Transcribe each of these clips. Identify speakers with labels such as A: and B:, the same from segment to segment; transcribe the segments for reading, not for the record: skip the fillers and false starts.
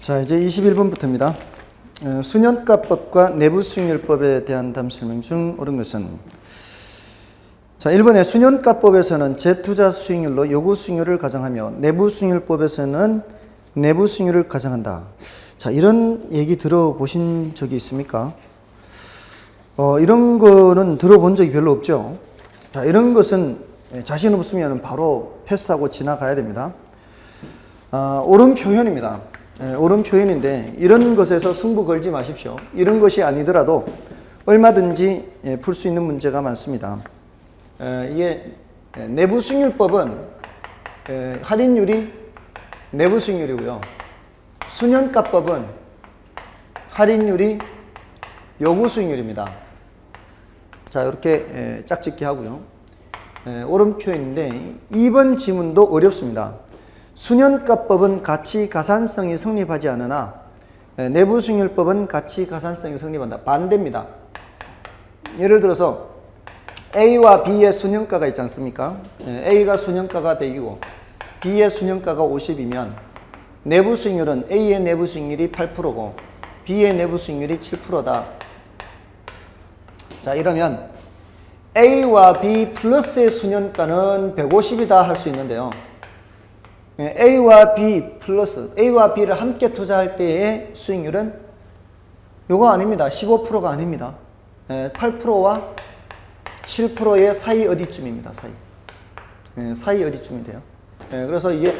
A: 자, 이제 21번부터입니다. 수년가법과 내부수익률법에 대한 다음 설명 중 옳은 것은, 자, 1번에 수년가법에서는 재투자 수익률로 요구 수익률을 가정하며 내부수익률법에서는 내부 수익률을 가정한다. 자, 이런 얘기 들어보신 적이 있습니까? 이런 거는 들어본 적이 별로 없죠. 자, 이런 것은 자신 없으면 바로 패스하고 지나가야 됩니다. 옳은 표현입니다. 옳은 표현인데 이런 것에서 승부 걸지 마십시오. 이런 것이 아니더라도 얼마든지 풀 수 있는 문제가 많습니다. 이게 내부 수익률법은 할인율이 내부 수익률이고요. 수년가법은 할인율이 요구 수익률입니다. 자, 이렇게 짝짓기 하고요. 옳은 표현인데 2번 지문도 어렵습니다. 수년가법은 가치 가산성이 성립하지 않으나 내부수익률법은 가치 가산성이 성립한다. 반대입니다. 예를 들어서 A와 B의 수년가가 있지 않습니까? A가 수년가가 100이고 B의 수년가가 50이면 내부수익률은 A의 내부수익률이 8%고 B의 내부수익률이 7%다. 자, 이러면 A와 B 플러스의 수년가는 150이다 할 수 있는데요. A와 B 플러스, A와 B를 함께 투자할 때의 수익률은 요거 아닙니다. 15%가 아닙니다. 8%와 7%의 사이 어디쯤입니다. 사이 어디쯤이 돼요. 그래서 이게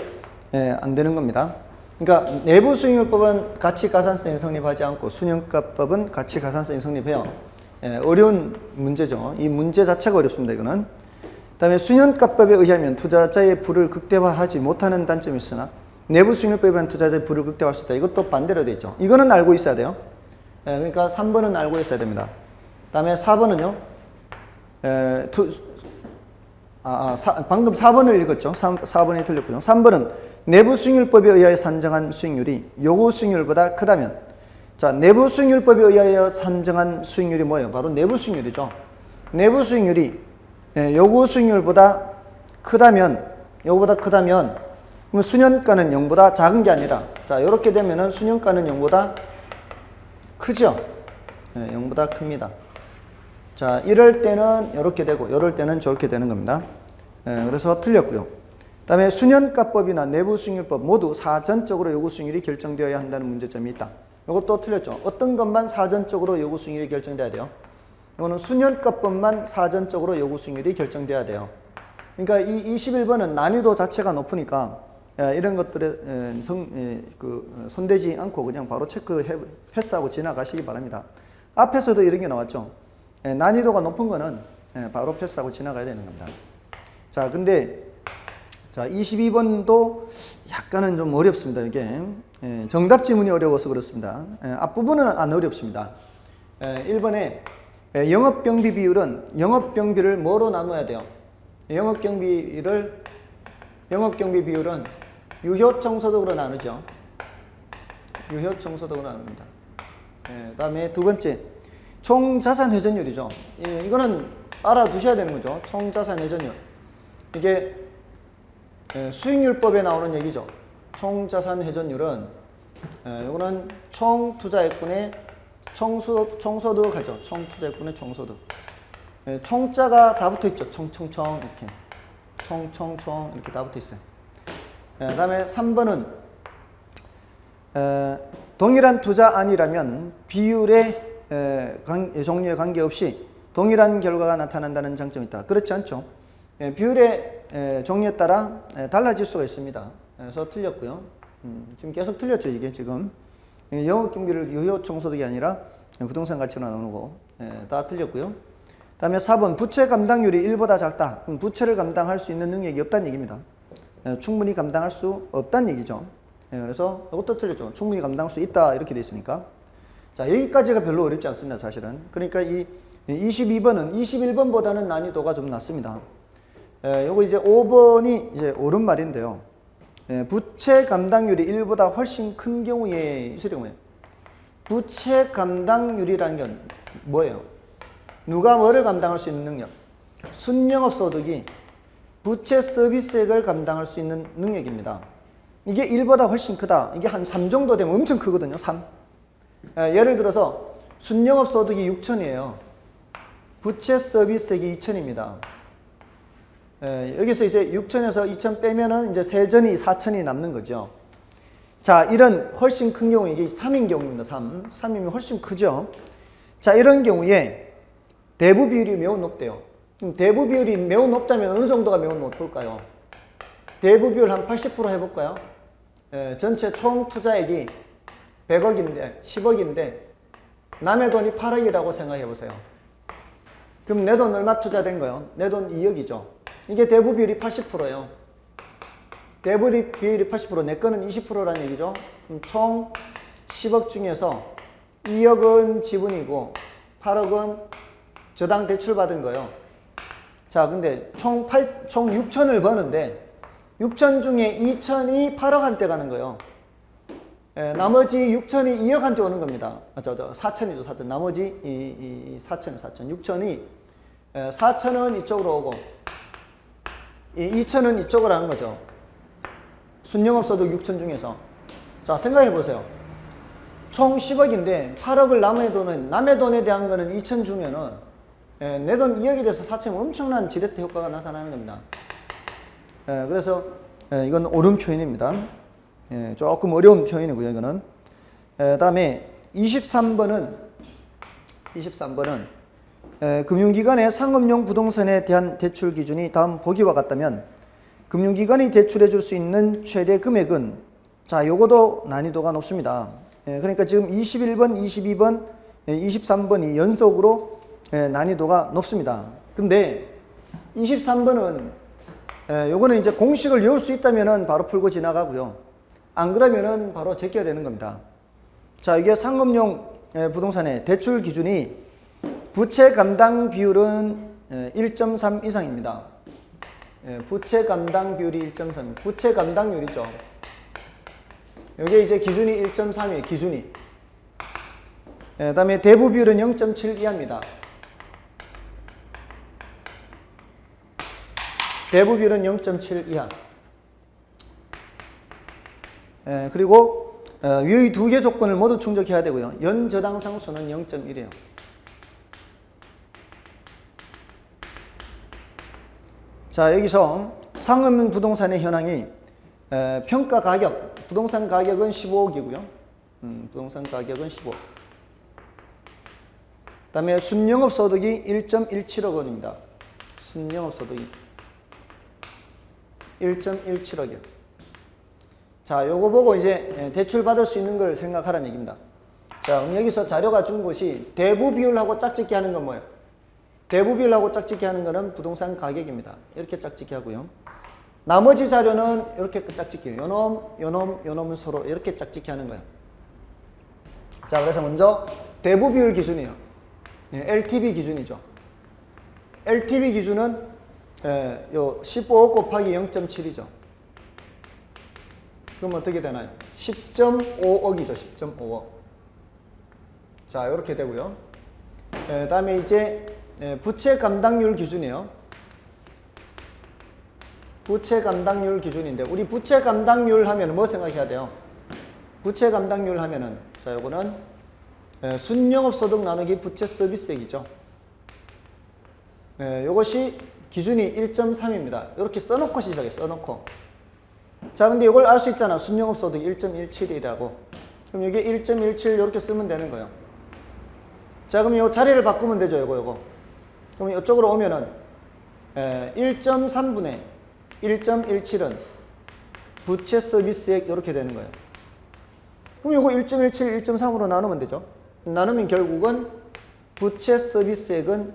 A: 안 되는 겁니다. 그러니까 내부 수익률법은 가치 가산성이 성립하지 않고 수년가법은 가치 가산성이 성립해요. 어려운 문제죠. 이 문제 자체가 어렵습니다. 이거는. 그 다음에 수년가법에 의하면 투자자의 부를 극대화하지 못하는 단점이 있으나 내부 수익률법에 의한 투자자의 부를 극대화할 수 있다. 이것도 반대로 되어 있죠. 이거는 알고 있어야 돼요. 그러니까 3번은 알고 있어야 됩니다. 그 다음에 4번은요. 방금 4번을 읽었죠. 4번이 틀렸고요. 3번은 내부 수익률법에 의하여 산정한 수익률이 요구 수익률보다 크다면, 자, 내부 수익률법에 의하여 산정한 수익률이 뭐예요? 바로 내부 수익률이죠. 내부 수익률이 요구 수익률보다 크다면, 그럼 수년가는 0보다 작은 게 아니라, 자, 이렇게 되면은 수년가는 0보다 크죠? 0보다 큽니다. 자, 이럴 때는 이렇게 되고, 이럴 때는 저렇게 되는 겁니다. 그래서 틀렸고요. 그 다음에 수년가법이나 내부 수익률법 모두 사전적으로 요구 수익률이 결정되어야 한다는 문제점이 있다. 이것도 틀렸죠. 어떤 것만 사전적으로 요구 수익률이 결정돼야 돼요? 이거는 수년가법만 사전적으로 요구 수익률이 결정돼야 돼요. 그러니까 이 21번은 난이도 자체가 높으니까 이런 것들에 손대지 않고 그냥 바로 패스하고 지나가시기 바랍니다. 앞에서도 이런 게 나왔죠. 난이도가 높은 거는 바로 패스하고 지나가야 되는 겁니다. 자, 근데 자, 22번도 약간은 좀 어렵습니다. 이게 정답 지문이 어려워서 그렇습니다. 앞부분은 안 어렵습니다. 1번에 영업경비 비율은 영업경비를 뭐로 나눠야 돼요? 영업경비 비율은 유효청소득으로 나누죠. 유효청소득으로 나눕니다. 그 다음에 두 번째, 총자산회전율이죠. 이거는 알아두셔야 되는 거죠. 총자산회전율. 이게 수익률법에 나오는 얘기죠. 총자산회전율은 이거는 총투자액분의 총소득 하죠. 총투자액분의 총소득. 총자가 다 붙어 있죠. 총총총 이렇게. 총총총 이렇게 다 붙어 있어요. 그 다음에 3번은 동일한 투자안이라면 비율의 종류에 관계없이 동일한 결과가 나타난다는 장점이 있다. 그렇지 않죠. 비율의 종류에 따라 달라질 수가 있습니다. 그래서 틀렸고요. 지금 계속 틀렸죠. 이게 지금. 영업경비를 유효청소득이 아니라 부동산 가치로 나누고 다 틀렸고요. 그 다음에 4번 부채 감당률이 1보다 작다. 그럼 부채를 감당할 수 있는 능력이 없다는 얘기입니다. 충분히 감당할 수 없다는 얘기죠. 그래서 이것도 틀렸죠. 충분히 감당할 수 있다 이렇게 돼 있으니까. 자, 여기까지가 별로 어렵지 않습니다. 사실은. 그러니까 이 22번은 21번보다는 난이도가 좀 낮습니다. 요거 이제 5번이 이제 옳은 말인데요. 부채 감당률이 1보다 훨씬 큰 경우에 있으려 뭐예요? 부채 감당률이라는 건 뭐예요? 누가 뭐를 감당할 수 있는 능력? 순영업소득이 부채 서비스액을 감당할 수 있는 능력입니다. 이게 1보다 훨씬 크다. 이게 한 3 정도 되면 엄청 크거든요. 3. 예를 들어서 순영업소득이 6천이에요. 부채 서비스액이 2천입니다. 여기서 이제 6천에서 2천 빼면은 이제 세전이 4천이 남는 거죠. 자, 이런 훨씬 큰 경우 이게 3인 경우입니다. 3이면 훨씬 크죠. 자, 이런 경우에 대부 비율이 매우 높대요. 그럼 대부 비율이 매우 높다면 어느 정도가 매우 높을까요? 대부 비율 한 80% 해볼까요? 전체 총 투자액이 100억인데 10억인데 남의 돈이 8억이라고 생각해 보세요. 그럼 내 돈 얼마 투자된 거예요? 내 돈 2억이죠. 이게 대부 비율이 80%예요. 대부 비율이 80%, 내 거는 20%라는 얘기죠. 그럼 총 10억 중에서 2억은 지분이고 8억은 저당 대출 받은 거예요. 자, 근데 총 6천을 버는데 6천 중에 2천이 8억한테 가는 거예요. 나머지 6천이 2억한테 오는 겁니다. 4천이죠, 4천. 나머지 4천. 6천이 4천은 이쪽으로 오고 2천은 이쪽으로 하는 거죠. 순영업소득 6천 중에서. 자, 생각해 보세요. 총 10억인데 8억을 남의 돈에 대한 거는 2천 주면은 내 돈 2억이 돼서 4천 엄청난 지렛대 효과가 나타나는 겁니다. 그래서 이건 옳은 표현입니다. 조금 어려운 표현이고요, 이거는. 다음에 23번은 금융기관의 상업용 부동산에 대한 대출 기준이 다음 보기와 같다면 금융기관이 대출해 줄 수 있는 최대 금액은, 자, 요거도 난이도가 높습니다. 그러니까 지금 21번, 22번, 23번이 연속으로 난이도가 높습니다. 근데 23번은 요거는 이제 공식을 외울 수 있다면은 바로 풀고 지나가고요. 안 그러면은 바로 제껴야 되는 겁니다. 자, 이게 상업용 부동산의 대출 기준이 부채 감당 비율은 1.3 이상입니다. 부채 감당 비율이 1.3, 부채 감당률이죠. 이게 이제 기준이 1.3이에요, 기준이. 그 다음에 대부 비율은 0.7 이하입니다. 대부 비율은 0.7 이하. 그리고 위 두 개 조건을 모두 충족해야 되고요. 연 저당 상수는 0.1이에요. 자, 여기서 상업용 부동산의 현황이 평가 가격, 부동산 가격은 15억이고요. 부동산 가격은 15억. 그 다음에 순영업 소득이 1.17억 원입니다. 순영업 소득이 1.17억이요. 자, 요거 보고 이제 대출 받을 수 있는 걸 생각하라는 얘기입니다. 자, 그럼 여기서 자료가 준 것이 대부 비율하고 짝짓기 하는 건 뭐예요? 대부 비율하고 짝짓기 하는 거는 부동산 가격입니다. 이렇게 짝짓기 하고요. 나머지 자료는 이렇게 짝짓기예요. 요놈은 서로 이렇게 짝짓기 하는 거예요. 자, 그래서 먼저 대부 비율 기준이에요. LTV 기준이죠. LTV 기준은 요 15억 곱하기 0.7이죠. 그럼 어떻게 되나요? 10.5억이죠. 10.5억. 자, 이렇게 되고요. 다음에 이제 부채 감당률 기준이에요. 부채 감당률 기준인데, 우리 부채 감당률 하면 뭐 생각해야 돼요? 부채 감당률 하면은, 자, 요거는 순영업 소득 나누기 부채 서비스액이죠. 요것이 기준이 1.3입니다. 이렇게 써놓고 시작해, 써놓고. 자, 근데 이걸 알 수 있잖아. 순영업 소득 1.17이라고. 그럼 여기 1.17 이렇게 쓰면 되는 거예요. 자, 그럼 요 자리를 바꾸면 되죠, 요거. 그럼 이쪽으로 오면은 1.3분의 1.17은 부채 서비스액 이렇게 되는 거예요. 그럼 요거 1.17, 1.3으로 나누면 되죠. 나누면 결국은 부채 서비스액은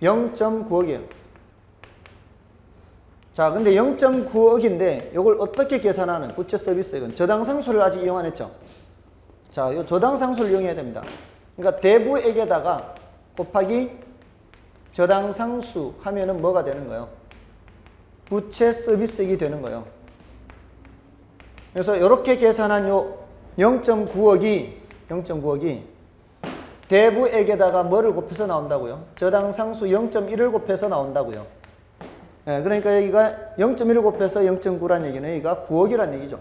A: 0.9억이에요. 자, 근데 0.9억인데 이걸 어떻게 계산하는? 부채 서비스액은 저당 상수를 아직 이용 안 했죠. 자, 이 저당 상수를 이용해야 됩니다. 그러니까 대부액에다가 곱하기 저당 상수 하면은 뭐가 되는 거예요? 부채 서비스액이 되는 거예요. 그래서 이렇게 계산한 요 0.9억이 대부액에다가 뭐를 곱해서 나온다고요? 저당 상수 0.1을 곱해서 나온다고요. 그러니까 여기가 0.1 곱해서 0.9라는 얘기는 여기가 9억이라는 얘기죠.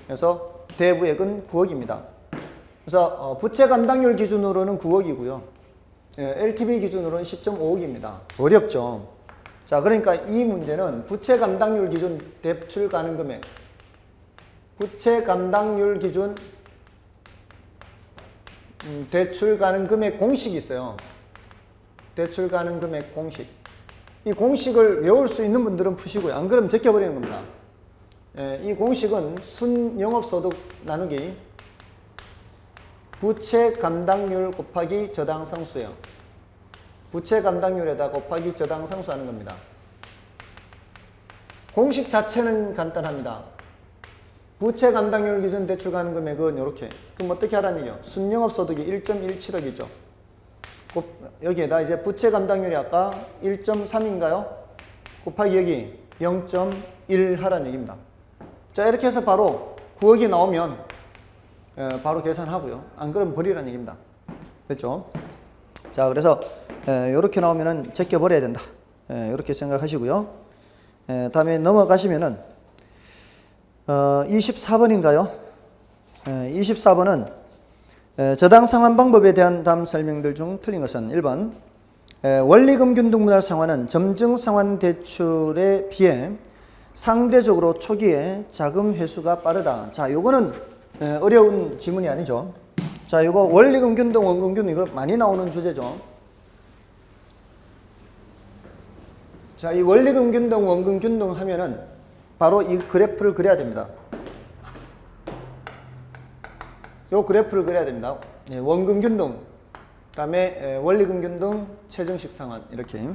A: 그래서 대부액은 9억입니다. 그래서 부채 감당률 기준으로는 9억이고요. LTV 기준으로는 10.5억입니다. 어렵죠. 자, 그러니까 이 문제는 부채 감당률 기준 대출 가능 금액, 부채 감당률 기준 대출 가능 금액 공식이 있어요. 대출 가능 금액 공식. 이 공식을 외울 수 있는 분들은 푸시고요. 안 그러면 제껴버리는 겁니다. 이 공식은 순영업소득 나누기 부채 감당률 곱하기 저당 상수예요. 부채 감당률에다 곱하기 저당 상수 하는 겁니다. 공식 자체는 간단합니다. 부채 감당률 기준 대출 가능 금액은 이렇게. 그럼 어떻게 하라는 얘기요? 순영업소득이 1.17억이죠. 여기에다 이제 부채 감당률이 아까 1.3인가요? 곱하기 여기 0.1 하라는 얘기입니다. 자, 이렇게 해서 바로 9억이 나오면 바로 계산하고요. 안 그러면 버리라는 얘기입니다. 그렇죠? 자, 그래서 이렇게 나오면은 제껴버려야 된다. 이렇게 생각하시고요. 다음에 넘어가시면은 24번인가요? 24번은 저당 상환 방법에 대한 다음 설명들 중 틀린 것은 1번 원리금 균등 분할 상환은 점증 상환 대출에 비해 상대적으로 초기에 자금 회수가 빠르다. 자, 요거는 어려운 지문이 아니죠. 자, 요거 원리금 균등, 원금 균등 이거 많이 나오는 주제죠. 자, 이 원리금 균등, 원금 균등 하면은 바로 이 그래프를 그려야 됩니다. 요 그래프를 그려야 됩니다. 원금 균등, 그 다음에 원리금 균등, 최정식 상환 이렇게.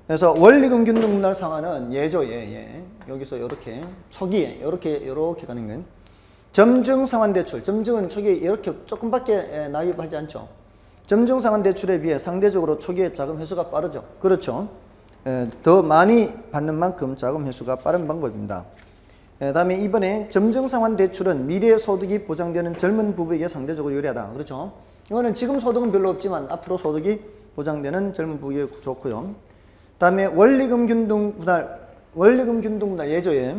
A: 그래서 원리금 균등 분할 상환은 얘죠, 얘. 여기서 이렇게 초기에 이렇게 가는 거예요. 점증 상환 대출, 점증은 초기에 이렇게 조금밖에 납입하지 않죠. 점증 상환 대출에 비해 상대적으로 초기에 자금 회수가 빠르죠. 그렇죠. 더 많이 받는 만큼 자금 회수가 빠른 방법입니다. 다음에 이번에 점증 상환 대출은 미래 소득이 보장되는 젊은 부부에게 상대적으로 유리하다. 그렇죠. 이거는 지금 소득은 별로 없지만 앞으로 소득이 보장되는 젊은 부부에게 좋고요. 다음에 원리금 균등 분할 예죠, 얘.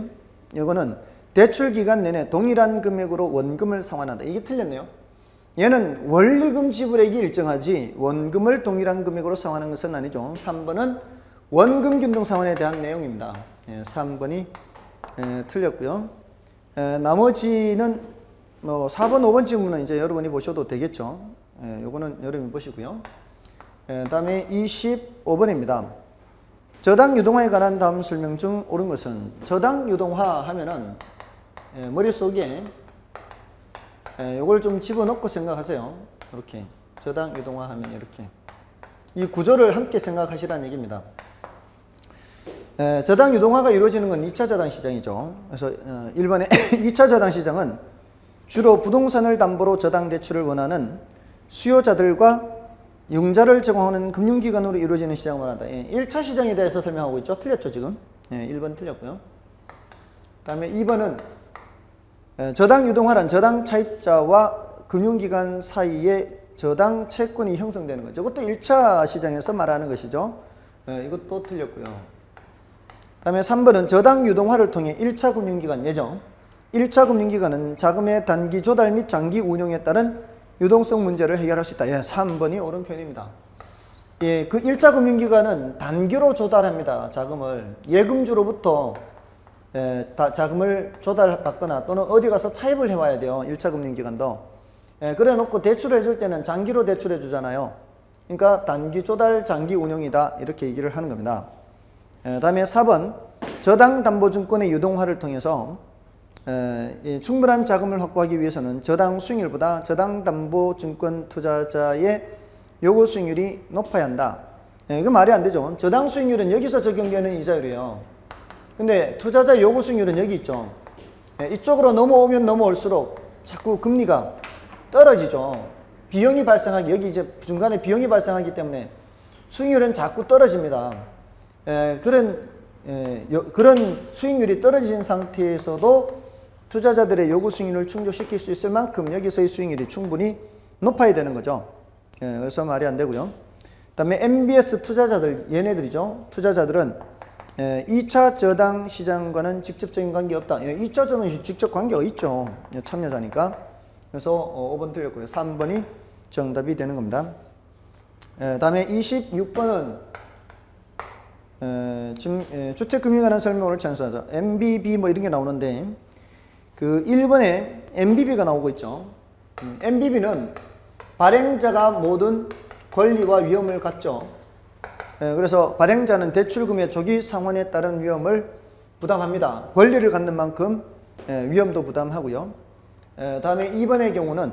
A: 이거는 대출 기간 내내 동일한 금액으로 원금을 상환한다. 이게 틀렸네요. 얘는 원리금 지불액이 일정하지 원금을 동일한 금액으로 상환하는 것은 아니죠. 3번은 원금 균등 상환에 대한 내용입니다. 3번이 틀렸고요. 나머지는 뭐 4번, 5번 질문은 이제 여러분이 보셔도 되겠죠. 요거는 여러분이 보시고요. 다음에 25번입니다. 저당 유동화에 관한 다음 설명 중 옳은 것은 저당 유동화 하면은 머릿속에 요걸 좀 집어넣고 생각하세요. 이렇게 저당 유동화 하면 이렇게 이 구조를 함께 생각하시라는 얘기입니다. 저당 유동화가 이루어지는 건 2차 저당 시장이죠. 그래서 1번에 2차 저당 시장은 주로 부동산을 담보로 저당 대출을 원하는 수요자들과 융자를 제공하는 금융기관으로 이루어지는 시장을 말한다. 1차 시장에 대해서 설명하고 있죠. 틀렸죠, 지금. 1번 틀렸고요. 그 다음에 2번은 저당 유동화란 저당 차입자와 금융기관 사이에 저당 채권이 형성되는 거죠. 이것도 1차 시장에서 말하는 것이죠. 이것도 틀렸고요. 그 다음에 3번은 저당 유동화를 통해 1차 금융기관 예정. 1차 금융기관은 자금의 단기 조달 및 장기 운용에 따른 유동성 문제를 해결할 수 있다. 3번이 옳은 표현입니다. 그 1차 금융기관은 단기로 조달합니다. 자금을. 예금주로부터 자금을 조달받거나 또는 어디 가서 차입을 해와야 돼요. 1차 금융기관도. 그래 놓고 대출을 해줄 때는 장기로 대출해 주잖아요. 그러니까 단기 조달, 장기 운용이다. 이렇게 얘기를 하는 겁니다. 다음에 4번 저당 담보증권의 유동화를 통해서 충분한 자금을 확보하기 위해서는 저당 수익률보다 저당 담보증권 투자자의 요구 수익률이 높아야 한다. 이거 말이 안 되죠. 저당 수익률은 여기서 적용되는 이자율이에요. 근데 투자자 요구 수익률은 여기 있죠. 이쪽으로 넘어오면 넘어올수록 자꾸 금리가 떨어지죠. 비용이 발생하기, 여기 이제 중간에 비용이 발생하기 때문에 수익률은 자꾸 떨어집니다. 그런 수익률이 떨어진 상태에서도 투자자들의 요구 수익률을 충족시킬 수 있을 만큼 여기서의 수익률이 충분히 높아야 되는 거죠. 그래서 말이 안 되고요. 그 다음에 MBS 투자자들, 얘네들이죠. 투자자들은 2차 저당 시장과는 직접적인 관계 없다. 2차 저당은 직접 관계가 있죠. 참여자니까. 그래서 5번 틀렸고요. 3번이 정답이 되는 겁니다. 다음에 26번은 지금 주택금융에 관한 설명을 찬수하자. MBB 뭐 이런 게 나오는데 그 1번에 MBB가 나오고 있죠. MBB는 발행자가 모든 권리와 위험을 갖죠. 그래서 발행자는 대출금의 조기 상환에 따른 위험을 부담합니다. 권리를 갖는 만큼 위험도 부담하고요. 다음에 2번의 경우는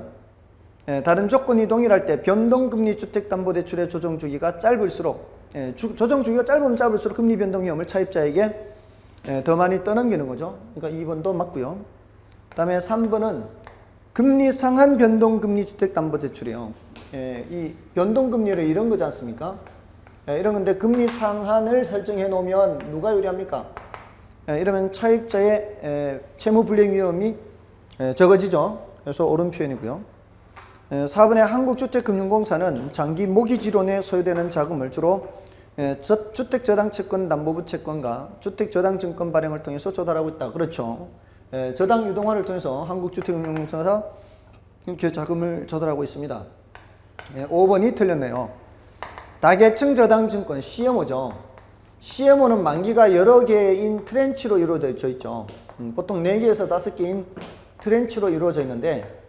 A: 다른 조건이 동일할 때 변동금리 주택담보대출의 조정 주기가 짧을수록 조정 주기가 짧으면 짧을수록 금리 변동 위험을 차입자에게 더 많이 떠넘기는 거죠. 그러니까 2번도 맞고요. 다음에 3번은 금리 상한 변동금리 주택담보대출이에요. 이 변동금리를 이런 거지 않습니까? 이런 건데 금리 상한을 설정해 놓으면 누가 유리합니까? 이러면 차입자의 채무 불이행 위험이 적어지죠. 그래서 옳은 표현이고요. 4번의 한국주택금융공사는 장기 모기지론에 소요되는 자금을 주로 주택저당채권 담보부 채권과 주택저당증권 발행을 통해서 조달하고 있다. 그렇죠. 저당 유동화를 통해서 한국주택금융공사가 이렇게 자금을 조달하고 있습니다. 5번이 틀렸네요. 다계층 저당증권 CMO죠. CMO는 만기가 여러 개인 트렌치로 이루어져 있죠. 보통 4개에서 5개인 트렌치로 이루어져 있는데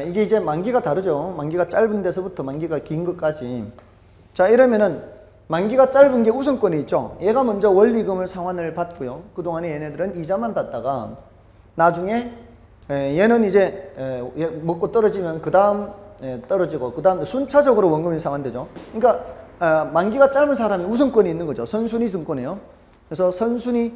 A: 이게 이제 만기가 다르죠. 만기가 짧은 데서부터 만기가 긴 것까지. 자, 이러면은 만기가 짧은 게 우선권이 있죠. 얘가 먼저 원리금을 상환을 받고요. 그동안에 얘네들은 이자만 받다가 나중에 얘는 이제 먹고 떨어지면 그 다음 떨어지고 그 다음 순차적으로 원금이 상환되죠. 그러니까 만기가 짧은 사람이 우선권이 있는 거죠. 선순위 증권이에요. 그래서 선순위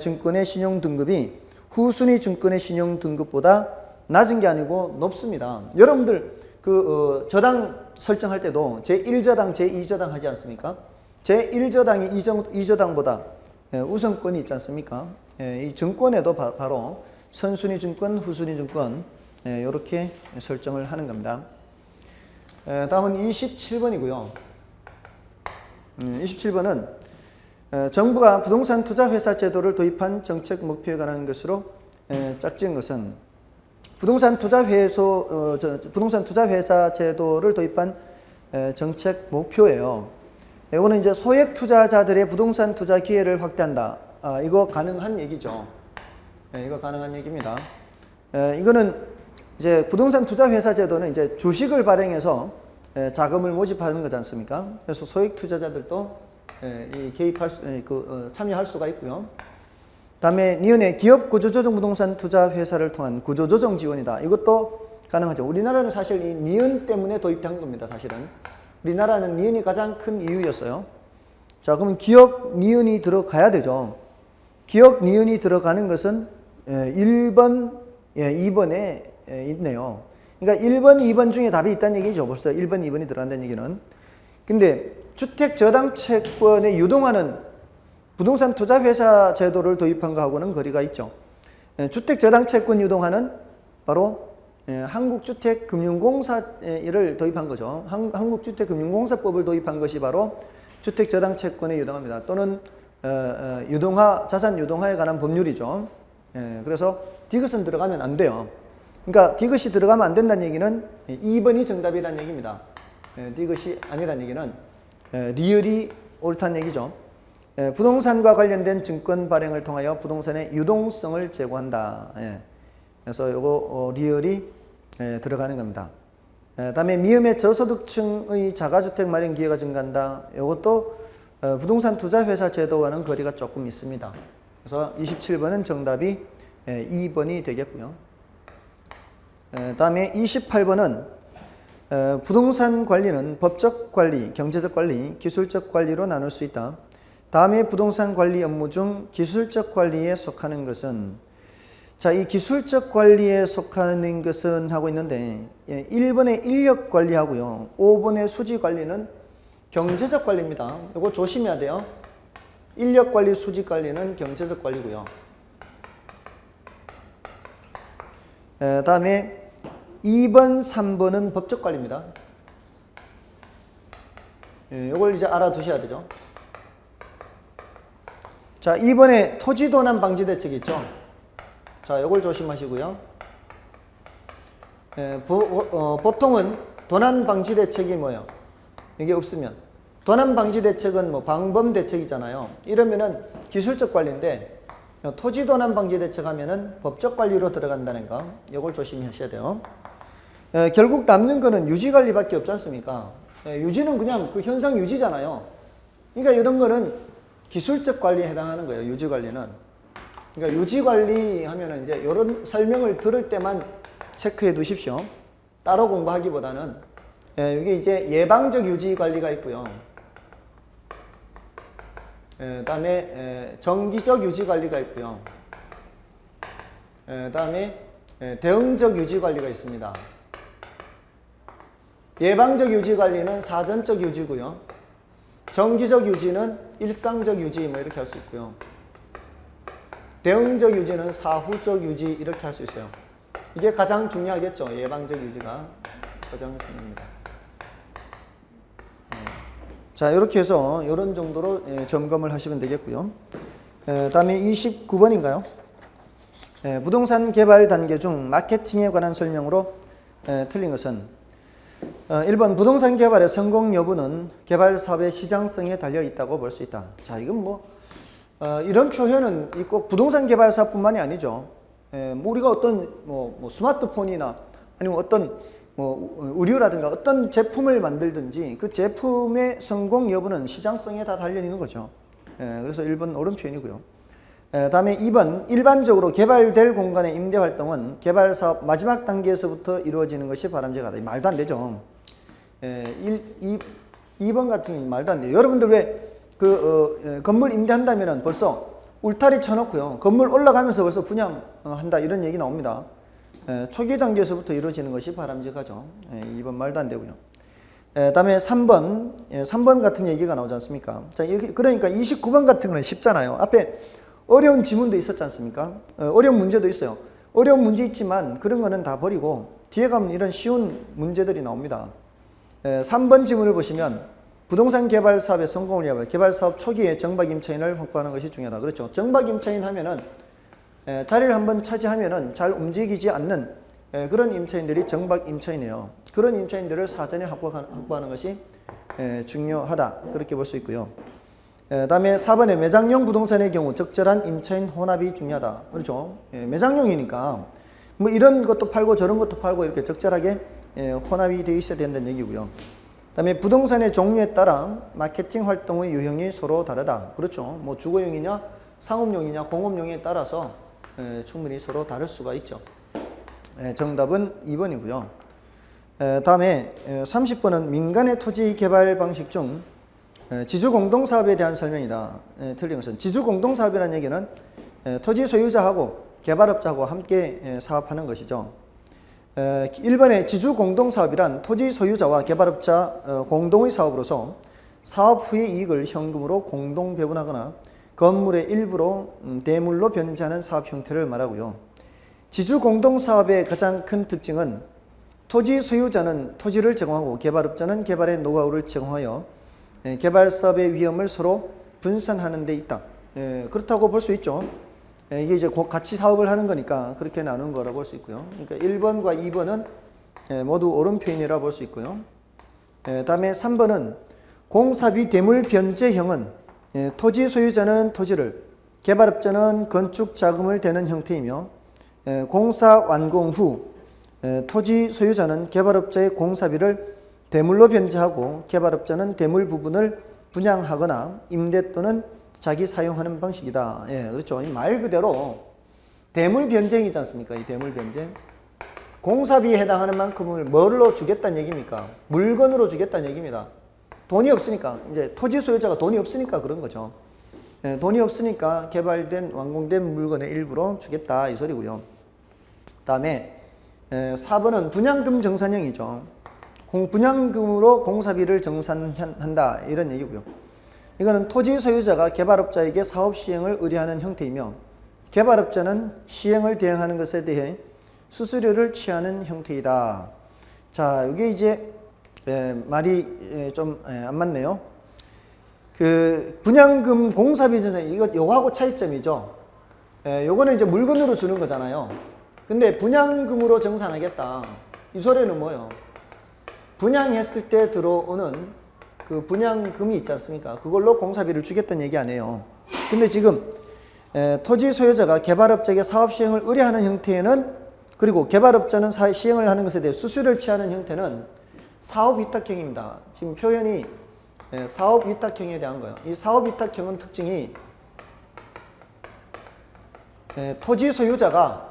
A: 증권의 신용 등급이 후순위 증권의 신용 등급보다 낮은 게 아니고 높습니다. 여러분들 그 저당 설정할 때도 제1저당, 제2저당 하지 않습니까? 제1저당이 2저당보다 우선권이 있지 않습니까? 이 증권에도 바로 선순위 증권, 후순위 증권 이렇게 설정을 하는 겁니다. 다음은 27번이고요. 27번은 정부가 부동산 투자회사 제도를 도입한 정책 목표에 관한 것으로 짝지은 것은 부동산 투자회사 제도를 도입한 정책 목표예요. 이거는 이제 소액 투자자들의 부동산 투자 기회를 확대한다. 이거 가능한 얘기죠. 이거 가능한 얘기입니다. 이거는 이제 부동산 투자회사 제도는 이제 주식을 발행해서 자금을 모집하는 거지 않습니까? 그래서 소액 투자자들도 참여할 수가 있고요. 다음에 니은의 기업 구조조정 부동산 투자 회사를 통한 구조조정 지원이다. 이것도 가능하죠. 우리나라는 사실 이 니은 때문에 도입된 겁니다. 사실은 우리나라는 니은이 가장 큰 이유였어요. 자, 그러면 기업 니은이 들어가야 되죠. 기업 니은이 들어가는 것은 1번, 2번에 있네요. 그러니까 1번, 2번 중에 답이 있다는 얘기죠. 벌써 1번, 2번이 들어간다는 얘기는. 근데 주택저당채권에 유동하는 부동산 투자회사 제도를 도입한 것하고는 거리가 있죠. 주택저당채권 유동화는 바로 한국주택금융공사를 도입한 거죠. 한국주택금융공사법을 도입한 것이 바로 주택저당채권에 유동합니다. 또는 자산 유동화에 관한 법률이죠. 그래서 디귿은 들어가면 안 돼요. 그러니까 디귿이 들어가면 안 된다는 얘기는 2번이 정답이라는 얘기입니다. 디귿이 아니라는 얘기는 리을이 옳다는 얘기죠. 부동산과 관련된 증권 발행을 통하여 부동산의 유동성을 제고한다. 그래서 요거 리을이 들어가는 겁니다. 다음에 미음의 저소득층의 자가주택 마련 기회가 증가한다. 이것도 부동산 투자회사 제도와는 거리가 조금 있습니다. 그래서 27번은 정답이 2번이 되겠고요. 다음에 28번은 부동산 관리는 법적 관리, 경제적 관리, 기술적 관리로 나눌 수 있다. 다음에 부동산 관리 업무 중 기술적 관리에 속하는 것은, 자, 이 기술적 관리에 속하는 것은 하고 있는데 1번의 인력 관리하고요, 5번의 수지 관리는 경제적 관리입니다. 이거 조심해야 돼요. 인력 관리, 수지 관리는 경제적 관리고요. 다음에 2번, 3번은 법적 관리입니다. 이걸 이제 알아두셔야 되죠. 자, 2번에 토지 도난 방지 대책 있죠. 자, 요걸 조심하시고요. 보통은 도난 방지 대책이 뭐예요? 이게 없으면 도난 방지 대책은 뭐 방범 대책이잖아요. 이러면은 기술적 관리인데 토지 도난 방지 대책 하면은 법적 관리로 들어간다는 거, 요걸 조심하셔야 돼요. 결국 남는 거는 유지 관리밖에 없지 않습니까? 유지는 그냥 그 현상 유지잖아요. 그러니까 이런 거는 기술적 관리에 해당하는 거예요. 유지 관리는. 그러니까 유지 관리 하면은 이제 이런 설명을 들을 때만 체크해 두십시오. 따로 공부하기보다는. 이게 이제 예방적 유지 관리가 있고요. 그다음에 정기적 유지 관리가 있고요. 그다음에 대응적 유지 관리가 있습니다. 예방적 유지 관리는 사전적 유지고요. 정기적 유지는 일상적 유지 뭐 이렇게 할 수 있고요. 대응적 유지는 사후적 유지 이렇게 할 수 있어요. 이게 가장 중요하겠죠. 예방적 유지가 가장 중요합니다. 자, 이렇게 해서 이런 정도로 점검을 하시면 되겠고요. 다음에 29번인가요? 부동산 개발 단계 중 마케팅에 관한 설명으로 틀린 것은 1번 부동산 개발의 성공 여부는 개발 사업의 시장성에 달려 있다고 볼 수 있다. 자, 이건 뭐 이런 표현은 꼭 부동산 개발 사업뿐만이 아니죠. 뭐 우리가 어떤 뭐 스마트폰이나 아니면 어떤 뭐 의류라든가 어떤 제품을 만들든지 그 제품의 성공 여부는 시장성에 다 달려 있는 거죠. 그래서 1번 옳은 표현이고요. 다음에 2번 일반적으로 개발될 공간의 임대 활동은 개발 사업 마지막 단계에서부터 이루어지는 것이 바람직하다. 말도 안 되죠. 2번 같은 경우는 말도 안 돼요. 여러분들 왜 건물 임대한다면은 벌써 울타리 쳐놓고요. 건물 올라가면서 벌써 분양한다 이런 얘기 나옵니다. 초기 단계에서부터 이루어지는 것이 바람직하죠. 2번 말도 안 되고요. 다음에 3번 같은 얘기가 나오지 않습니까? 자, 그러니까 29번 같은 건 쉽잖아요. 앞에 어려운 지문도 있었지 않습니까? 어려운 문제도 있어요. 어려운 문제 있지만 그런 거는 다 버리고 뒤에 가면 이런 쉬운 문제들이 나옵니다. 3번 지문을 보시면 부동산 개발 사업의 성공을 위하여 개발 사업 초기에 정박 임차인을 확보하는 것이 중요하다. 그렇죠. 정박 임차인 하면은 자리를 한번 차지하면은 잘 움직이지 않는 그런 임차인들이 정박 임차인이에요. 그런 임차인들을 사전에 확보하는 것이 중요하다. 그렇게 볼 수 있고요. 다음에 4번에 매장용 부동산의 경우 적절한 임차인 혼합이 중요하다. 그렇죠. 매장용이니까 뭐 이런 것도 팔고 저런 것도 팔고 이렇게 적절하게 혼합이 되어 있어야 된다는 얘기고요. 다음에 부동산의 종류에 따라 마케팅 활동의 유형이 서로 다르다. 그렇죠. 뭐 주거용이냐 상업용이냐 공업용에 따라서 충분히 서로 다를 수가 있죠. 정답은 2번이고요. 다음에 30번은 민간의 토지 개발 방식 중 지주공동사업에 대한 설명이다. 틀린 것은 지주공동사업이라는 얘기는 토지 소유자하고 개발업자하고 함께 사업하는 것이죠. 1번의 지주공동사업이란 토지 소유자와 개발업자 공동의 사업으로서 사업 후의 이익을 현금으로 공동 배분하거나 건물의 일부로 대물로 변제하는 사업 형태를 말하고요. 지주공동사업의 가장 큰 특징은 토지 소유자는 토지를 제공하고 개발업자는 개발의 노하우를 제공하여 개발 사업의 위험을 서로 분산하는 데 있다. 그렇다고 볼 수 있죠. 이게 이제 같이 사업을 하는 거니까 그렇게 나누는 거라고 볼 수 있고요. 그러니까 1번과 2번은 모두 옳은 표현이라 볼 수 있고요. 다음에 3번은 공사비 대물 변제형은 토지 소유자는 토지를, 개발업자는 건축 자금을 대는 형태이며 공사 완공 후 토지 소유자는 개발업자의 공사비를 대물로 변제하고 개발업자는 대물 부분을 분양하거나 임대 또는 자기 사용하는 방식이다. 그렇죠. 말 그대로 대물 변제이지 않습니까? 이 대물 변제. 공사비에 해당하는 만큼을 뭘로 주겠다는 얘기입니까? 물건으로 주겠다는 얘기입니다. 돈이 없으니까, 이제 토지 소유자가 돈이 없으니까 그런 거죠. 돈이 없으니까 개발된 완공된 물건의 일부로 주겠다 이 소리고요. 다음에 4번은 분양금 정산형이죠. 분양금으로 공사비를 정산한다 이런 얘기고요. 이거는 토지 소유자가 개발업자에게 사업 시행을 의뢰하는 형태이며 개발업자는 시행을 대행하는 것에 대해 수수료를 취하는 형태이다. 자, 이게 이제 말이 좀 안 맞네요. 그 분양금 공사비전에 요거하고 차이점이죠. 요거는 이제 물건으로 주는 거잖아요. 근데 분양금으로 정산하겠다. 이 소리는 뭐예요? 분양했을 때 들어오는 그 분양금이 있지 않습니까? 그걸로 공사비를 주겠다는 얘기 아니에요. 근데 지금 토지 소유자가 개발업자에게 사업 시행을 의뢰하는 형태는, 그리고 개발업자는 시행을 하는 것에 대해 수수료를 취하는 형태는 사업위탁형입니다. 지금 표현이 사업위탁형에 대한 거예요. 이 사업위탁형은 특징이 토지 소유자가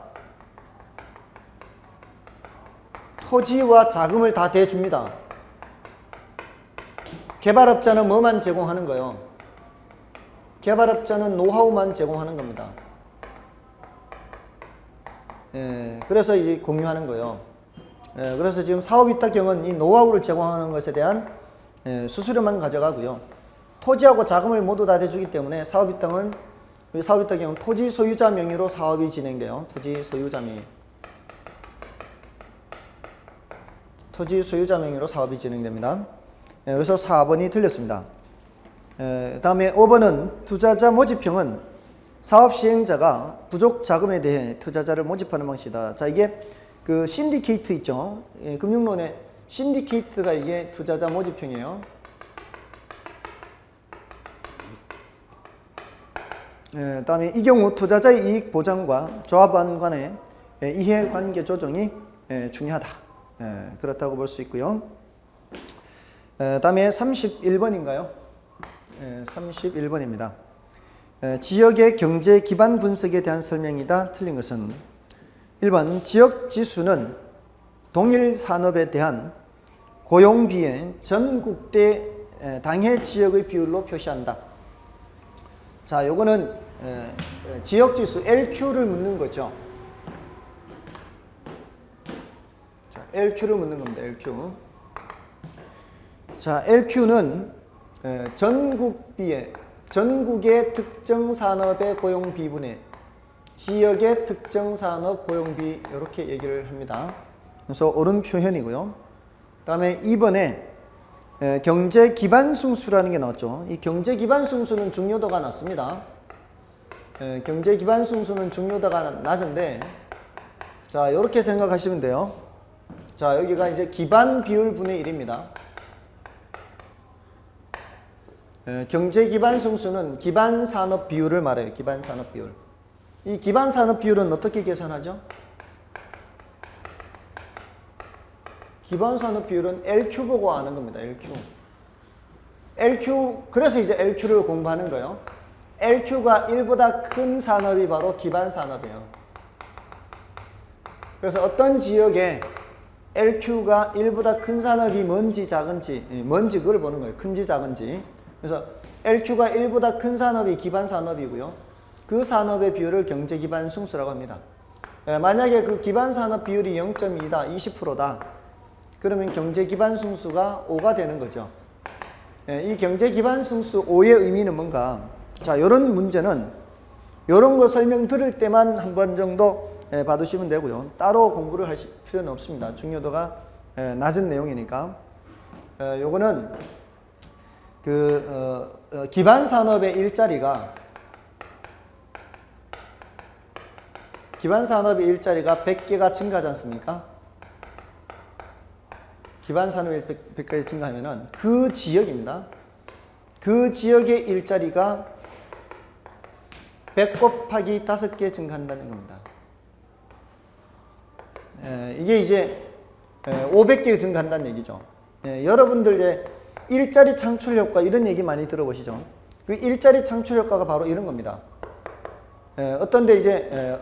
A: 토지와 자금을 다 대줍니다. 개발업자는 뭐만 제공하는 거예요? 개발업자는 노하우만 제공하는 겁니다. 그래서 이제 공유하는 거예요. 그래서 지금 사업위탁형은 이 노하우를 제공하는 것에 대한 수수료만 가져가고요. 토지하고 자금을 모두 다 대주기 때문에 사업위탁형은 토지 소유자 명의로 사업이 진행돼요. 토지 소유자 명의로 사업이 진행됩니다. 그래서 4번이 틀렸습니다. 다음에 5번은 투자자 모집형은 사업 시행자가 부족 자금에 대해 투자자를 모집하는 방식이다. 자, 이게 그 신디케이트 있죠. 금융론의 신디케이트가 이게 투자자 모집형이에요. 다음에 이 경우 투자자의 이익 보장과 조합원 간의 이해관계 조정이 중요하다. 그렇다고 볼 수 있고요. 다음에 31번인가요? 31번입니다. 지역의 경제 기반 분석에 대한 설명이다. 틀린 것은 1번 지역 지수는 동일 산업에 대한 고용비의 전국대 당해 지역의 비율로 표시한다. 자, 요거는 지역 지수 LQ를 묻는 거죠. 자, LQ를 묻는 겁니다. LQ. 자, LQ는 전국의 특정 산업의 고용 비분의 지역의 특정 산업 고용비, 이렇게 얘기를 합니다. 그래서 옳은 표현이고요. 다음에 2번에 경제 기반 승수라는 게 나왔죠. 이 경제 기반 승수는 중요도가 낮습니다. 경제 기반 승수는 중요도가 낮은데, 자, 이렇게 생각하시면 돼요. 자, 여기가 이제 기반 비율 분의 1입니다. 경제 기반 승수는 기반 산업 비율을 말해요. 기반 산업 비율. 이 기반 산업 비율은 어떻게 계산하죠? 기반 산업 비율은 LQ 보고 아는 겁니다. LQ. 그래서 이제 LQ를 공부하는 거예요. LQ가 1보다 큰 산업이 바로 기반 산업이에요. 그래서 어떤 지역에 LQ가 1보다 큰 산업이 뭔지 작은지, 뭔지 그걸 보는 거예요. 큰지 작은지. 그래서 LQ가 1보다 큰 산업이 기반 산업이고요. 그 산업의 비율을 경제 기반 승수라고 합니다. 만약에 그 기반 산업 비율이 0.2다, 20%다. 그러면 경제 기반 승수가 5가 되는 거죠. 이 경제 기반 승수 5의 의미는 뭔가? 자, 이런 문제는 이런 거 설명 들을 때만 한 번 정도 봐두시면 되고요. 따로 공부를 하실 필요는 없습니다. 중요도가 낮은 내용이니까. 요거는 기반 산업의 일자리가 100개가 증가하지 않습니까? 기반 산업이 100개가 증가하면은 그 지역입니다. 그 지역의 일자리가 100 곱하기 5개 증가한다는 겁니다. 이게 이제 500개 증가한다는 얘기죠. 여러분들 이제 일자리 창출 효과 이런 얘기 많이 들어보시죠. 그 일자리 창출 효과가 바로 이런 겁니다. 어떤데 이제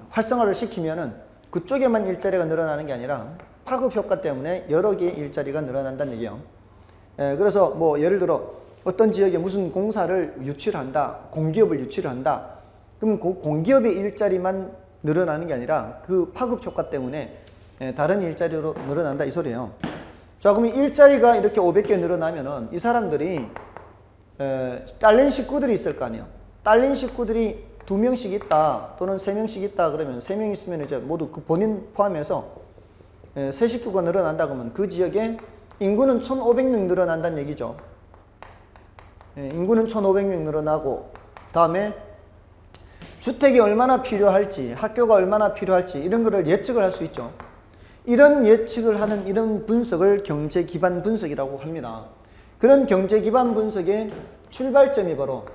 A: 활성화를 시키면은 그쪽에만 일자리가 늘어나는 게 아니라 파급 효과 때문에 여러 개의 일자리가 늘어난다는 얘기예요. 그래서 뭐 예를 들어 어떤 지역에 무슨 공사를 유치를 한다, 공기업을 유치를 한다. 그럼 그 공기업의 일자리만 늘어나는 게 아니라 그 파급 효과 때문에 다른 일자리로 늘어난다 이 소리예요. 자, 그럼 일자리가 이렇게 500개 늘어나면은 이 사람들이 딸린 식구들이 있을 거 아니에요. 딸린 식구들이 2명씩 있다 또는 3명씩 있다 그러면 3명 있으면 이제 모두 그 본인 포함해서 세 식구가 늘어난다 그러면 그 지역에 인구는 1,500명 늘어난다는 얘기죠. 인구는 1,500명 늘어나고 다음에 주택이 얼마나 필요할지, 학교가 얼마나 필요할지 이런 거를 예측을 할 수 있죠. 이런 예측을 하는 이런 분석을 경제 기반 분석이라고 합니다. 그런 경제 기반 분석의 출발점이 바로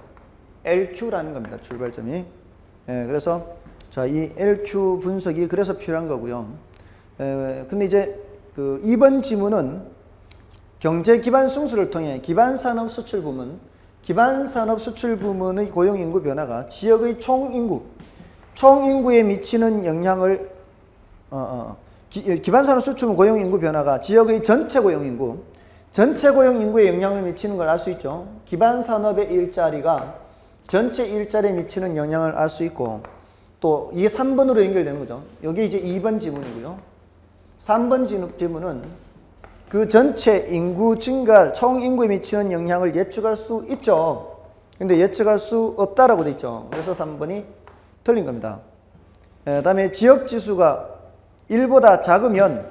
A: LQ라는 겁니다. 출발점이. 그래서 자, 이 LQ 분석이 그래서 필요한 거고요. 근데 이제 그 2번 지문은 경제 기반 순수를 통해 기반 산업 수출 부문, 기반 산업 수출 부문의 고용 인구 변화가 지역의 총 인구에 미치는 영향을 기반 산업 수출 고용 인구 변화가 지역의 전체 고용 인구에 영향을 미치는 걸 알 수 있죠. 기반 산업의 일자리가 전체 일자리에 미치는 영향을 알 수 있고, 또 이게 3번으로 연결되는 거죠. 여기 이제 2번 지문이고요. 3번 지문은 그 전체 인구 증가, 총 인구에 미치는 영향을 예측할 수 있죠. 근데 예측할 수 없다라고 돼 있죠. 그래서 3번이 틀린 겁니다. 다음에 지역 지수가 1보다 작으면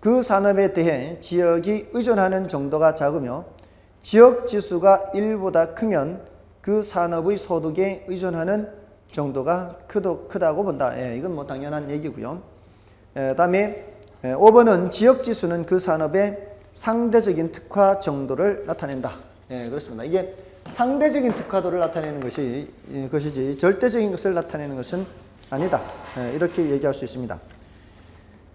A: 그 산업에 대해 지역이 의존하는 정도가 작으며, 지역 지수가 1보다 크면 그 산업의 소득에 의존하는 정도가 크다고 본다. 이건 뭐 당연한 얘기고요. 다음에 5번은 지역 지수는 그 산업의 상대적인 특화 정도를 나타낸다. 그렇습니다. 이게 상대적인 특화도를 나타내는 것이지 절대적인 것을 나타내는 것은 아니다. 이렇게 얘기할 수 있습니다.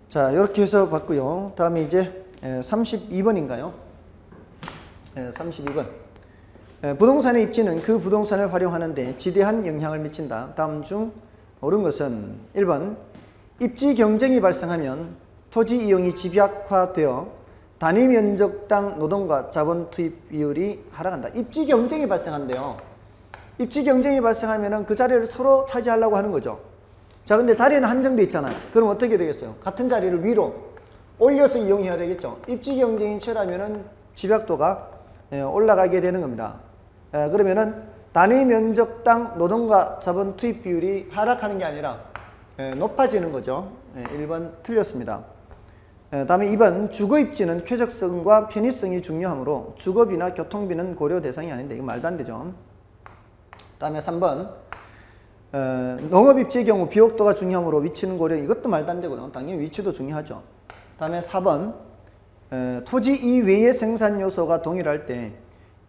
A: 자, 이렇게 해서 봤고요. 다음에 이제 32번인가요? 32번. 부동산의 입지는 그 부동산을 활용하는 데 지대한 영향을 미친다. 다음 중 옳은 것은 1번 입지 경쟁이 발생하면 토지 이용이 집약화되어 단위 면적당 노동과 자본 투입 비율이 하락한다. 입지 경쟁이 발생한대요. 입지 경쟁이 발생하면 그 자리를 서로 차지하려고 하는 거죠. 자, 근데 자리는 한정돼 있잖아요. 그럼 어떻게 되겠어요? 같은 자리를 위로 올려서 이용해야 되겠죠. 입지 경쟁이 치열하면은 집약도가 올라가게 되는 겁니다. 그러면은 단위 면적당 노동과 자본 투입 비율이 하락하는 게 아니라 높아지는 거죠. 1번 틀렸습니다. 다음에 2번 주거 입지는 쾌적성과 편의성이 중요하므로 주거비나 교통비는 고려 대상이 아닌데 이거 말도 안 되죠. 다음에 3번 농업 입지의 경우 비옥도가 중요하므로 위치는 고려, 이것도 말도 안 되고요. 당연히 위치도 중요하죠. 다음에 4번 토지 이외의 생산 요소가 동일할 때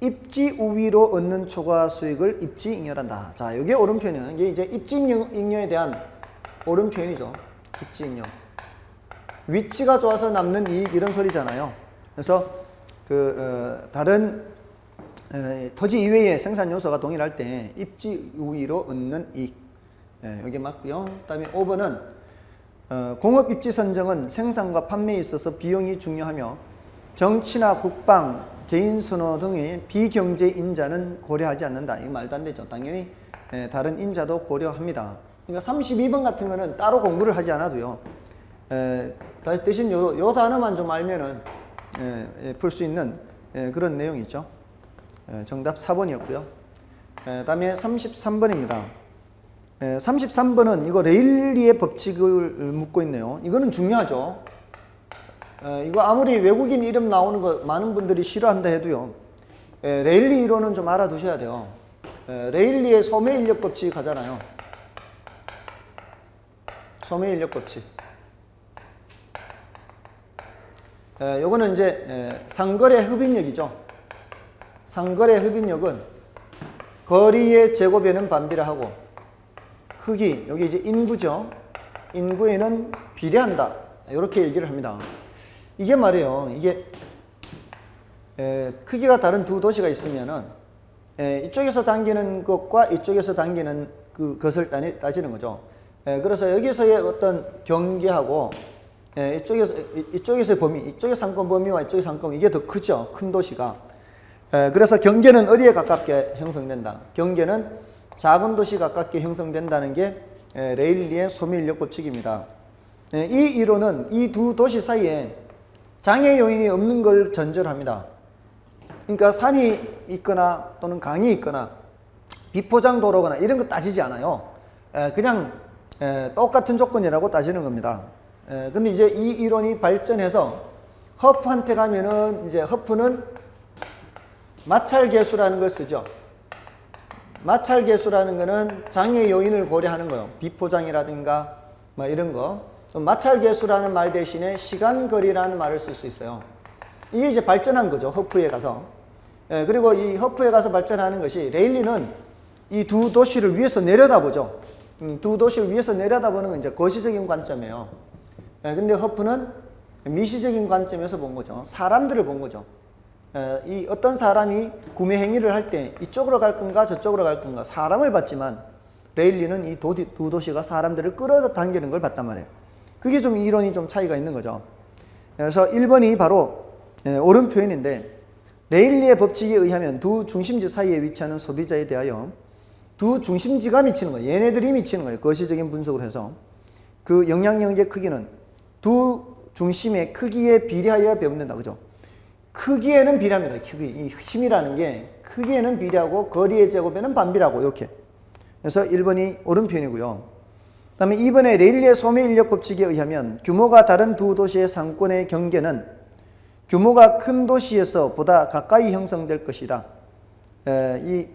A: 입지 우위로 얻는 초과 수익을 입지 잉여란다. 자, 이게 옳은 표현이에요. 이게 이제 입지 잉여에 대한 옳은 표현이죠. 입지 잉여. 위치가 좋아서 남는 이익 이런 소리잖아요. 그래서 다른 토지 이외의 생산 요소가 동일할 때 입지 우위로 얻는 이익. 이게 맞고요. 그다음에 5번은 공업 입지 선정은 생산과 판매에 있어서 비용이 중요하며 정치나 국방, 개인 선호 등의 비경제 인자는 고려하지 않는다. 이거 말도 안 되죠. 당연히 다른 인자도 고려합니다. 그러니까 32번 같은 거는 따로 공부를 하지 않아도요. 대신 요 단어만 좀 알면은 풀 수 있는 그런 내용이죠. 정답 4번이었고요. 다음에 33번입니다. 33번은 이거 레일리의 법칙을 묻고 있네요. 이거는 중요하죠. 이거 아무리 외국인 이름 나오는 거 많은 분들이 싫어한다 해도요. 레일리 이론은 좀 알아두셔야 돼요. 레일리의 소매 인력 법칙 하잖아요. 소매 인력 법칙. 요거는 이제 상거래 흡인력이죠. 상거래 흡인력은 거리의 제곱에는 반비례하고 크기, 여기 이제 인구죠. 인구에는 비례한다. 이렇게 얘기를 합니다. 이게 말이에요. 이게 크기가 다른 두 도시가 있으면은 이쪽에서 당기는 것과 이쪽에서 당기는 그것을 따지는 거죠. 그래서 여기서의 어떤 경계하고 이쪽에서의 범위, 이쪽의 상권 범위와 이쪽의 상권 이게 더 크죠. 큰 도시가. 그래서 경계는 어디에 가깝게 형성된다. 경계는 작은 도시 가깝게 형성된다는 게 레일리의 소매인력 법칙입니다. 이 이론은 이 두 도시 사이에 장애 요인이 없는 걸 전제로 합니다. 그러니까 산이 있거나 또는 강이 있거나 비포장 도로거나 이런 거 따지지 않아요. 그냥 똑같은 조건이라고 따지는 겁니다. 근데 이제 이 이론이 발전해서 허프한테 가면은 이제 허프는 마찰계수라는 걸 쓰죠. 마찰계수라는 거는 장애 요인을 고려하는 거예요. 비포장이라든가 뭐 이런 거. 마찰계수라는 말 대신에 시간거리라는 말을 쓸 수 있어요. 이게 이제 발전한 거죠. 허프에 가서. 예, 그리고 이 허프에 가서 발전하는 것이 레일리는 이 두 도시를 위에서 내려다보죠. 두 도시를 위에서 내려다보는 건 이제 거시적인 관점이에요. 예, 근데 허프는 미시적인 관점에서 본 거죠. 사람들을 본 거죠. 이 어떤 사람이 구매 행위를 할 때 이쪽으로 갈 건가 저쪽으로 갈 건가 사람을 봤지만 레일리는 이 두 도시가 사람들을 끌어당기는 걸 봤단 말이에요. 그게 좀 이론이 좀 차이가 있는 거죠. 그래서 1번이 바로 옳은 표현인데 레일리의 법칙에 의하면 두 중심지 사이에 위치하는 소비자에 대하여 두 중심지가 미치는 거예요. 얘네들이 미치는 거예요. 거시적인 분석을 해서 그 영향력의 크기는 두 중심의 크기에 비례하여 배분된다. 그죠? 크기에는 비례합니다. 크기. 이 힘이라는 게 크기에는 비례하고 거리의 제곱에는 반비례하고 이렇게. 그래서 1번이 옳은 표현이고요. 그 다음에 2번에 레일리의 소매인력 법칙에 의하면 규모가 다른 두 도시의 상권의 경계는 규모가 큰 도시에서 보다 가까이 형성될 것이다. 이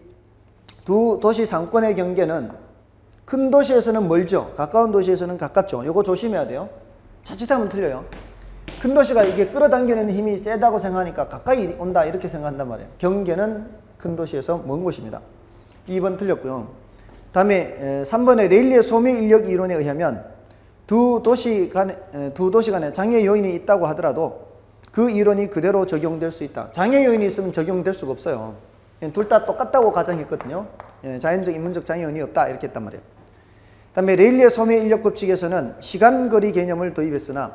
A: 두 도시 상권의 경계는 큰 도시에서는 멀죠. 가까운 도시에서는 가깝죠. 이거 조심해야 돼요. 자칫하면 틀려요. 큰 도시가 이게 끌어당기는 힘이 세다고 생각하니까 가까이 온다 이렇게 생각한단 말이에요. 경계는 큰 도시에서 먼 곳입니다. 2번 틀렸고요. 다음에 3번의 레일리의 소매인력 이론에 의하면 두 도시 간에 장애 요인이 있다고 하더라도 그 이론이 그대로 적용될 수 있다. 장애 요인이 있으면 적용될 수가 없어요. 둘 다 똑같다고 가정했거든요. 자연적 인문적 장애 요인이 없다 이렇게 했단 말이에요. 다음에 레일리의 소매인력 법칙에서는 시간거리 개념을 도입했으나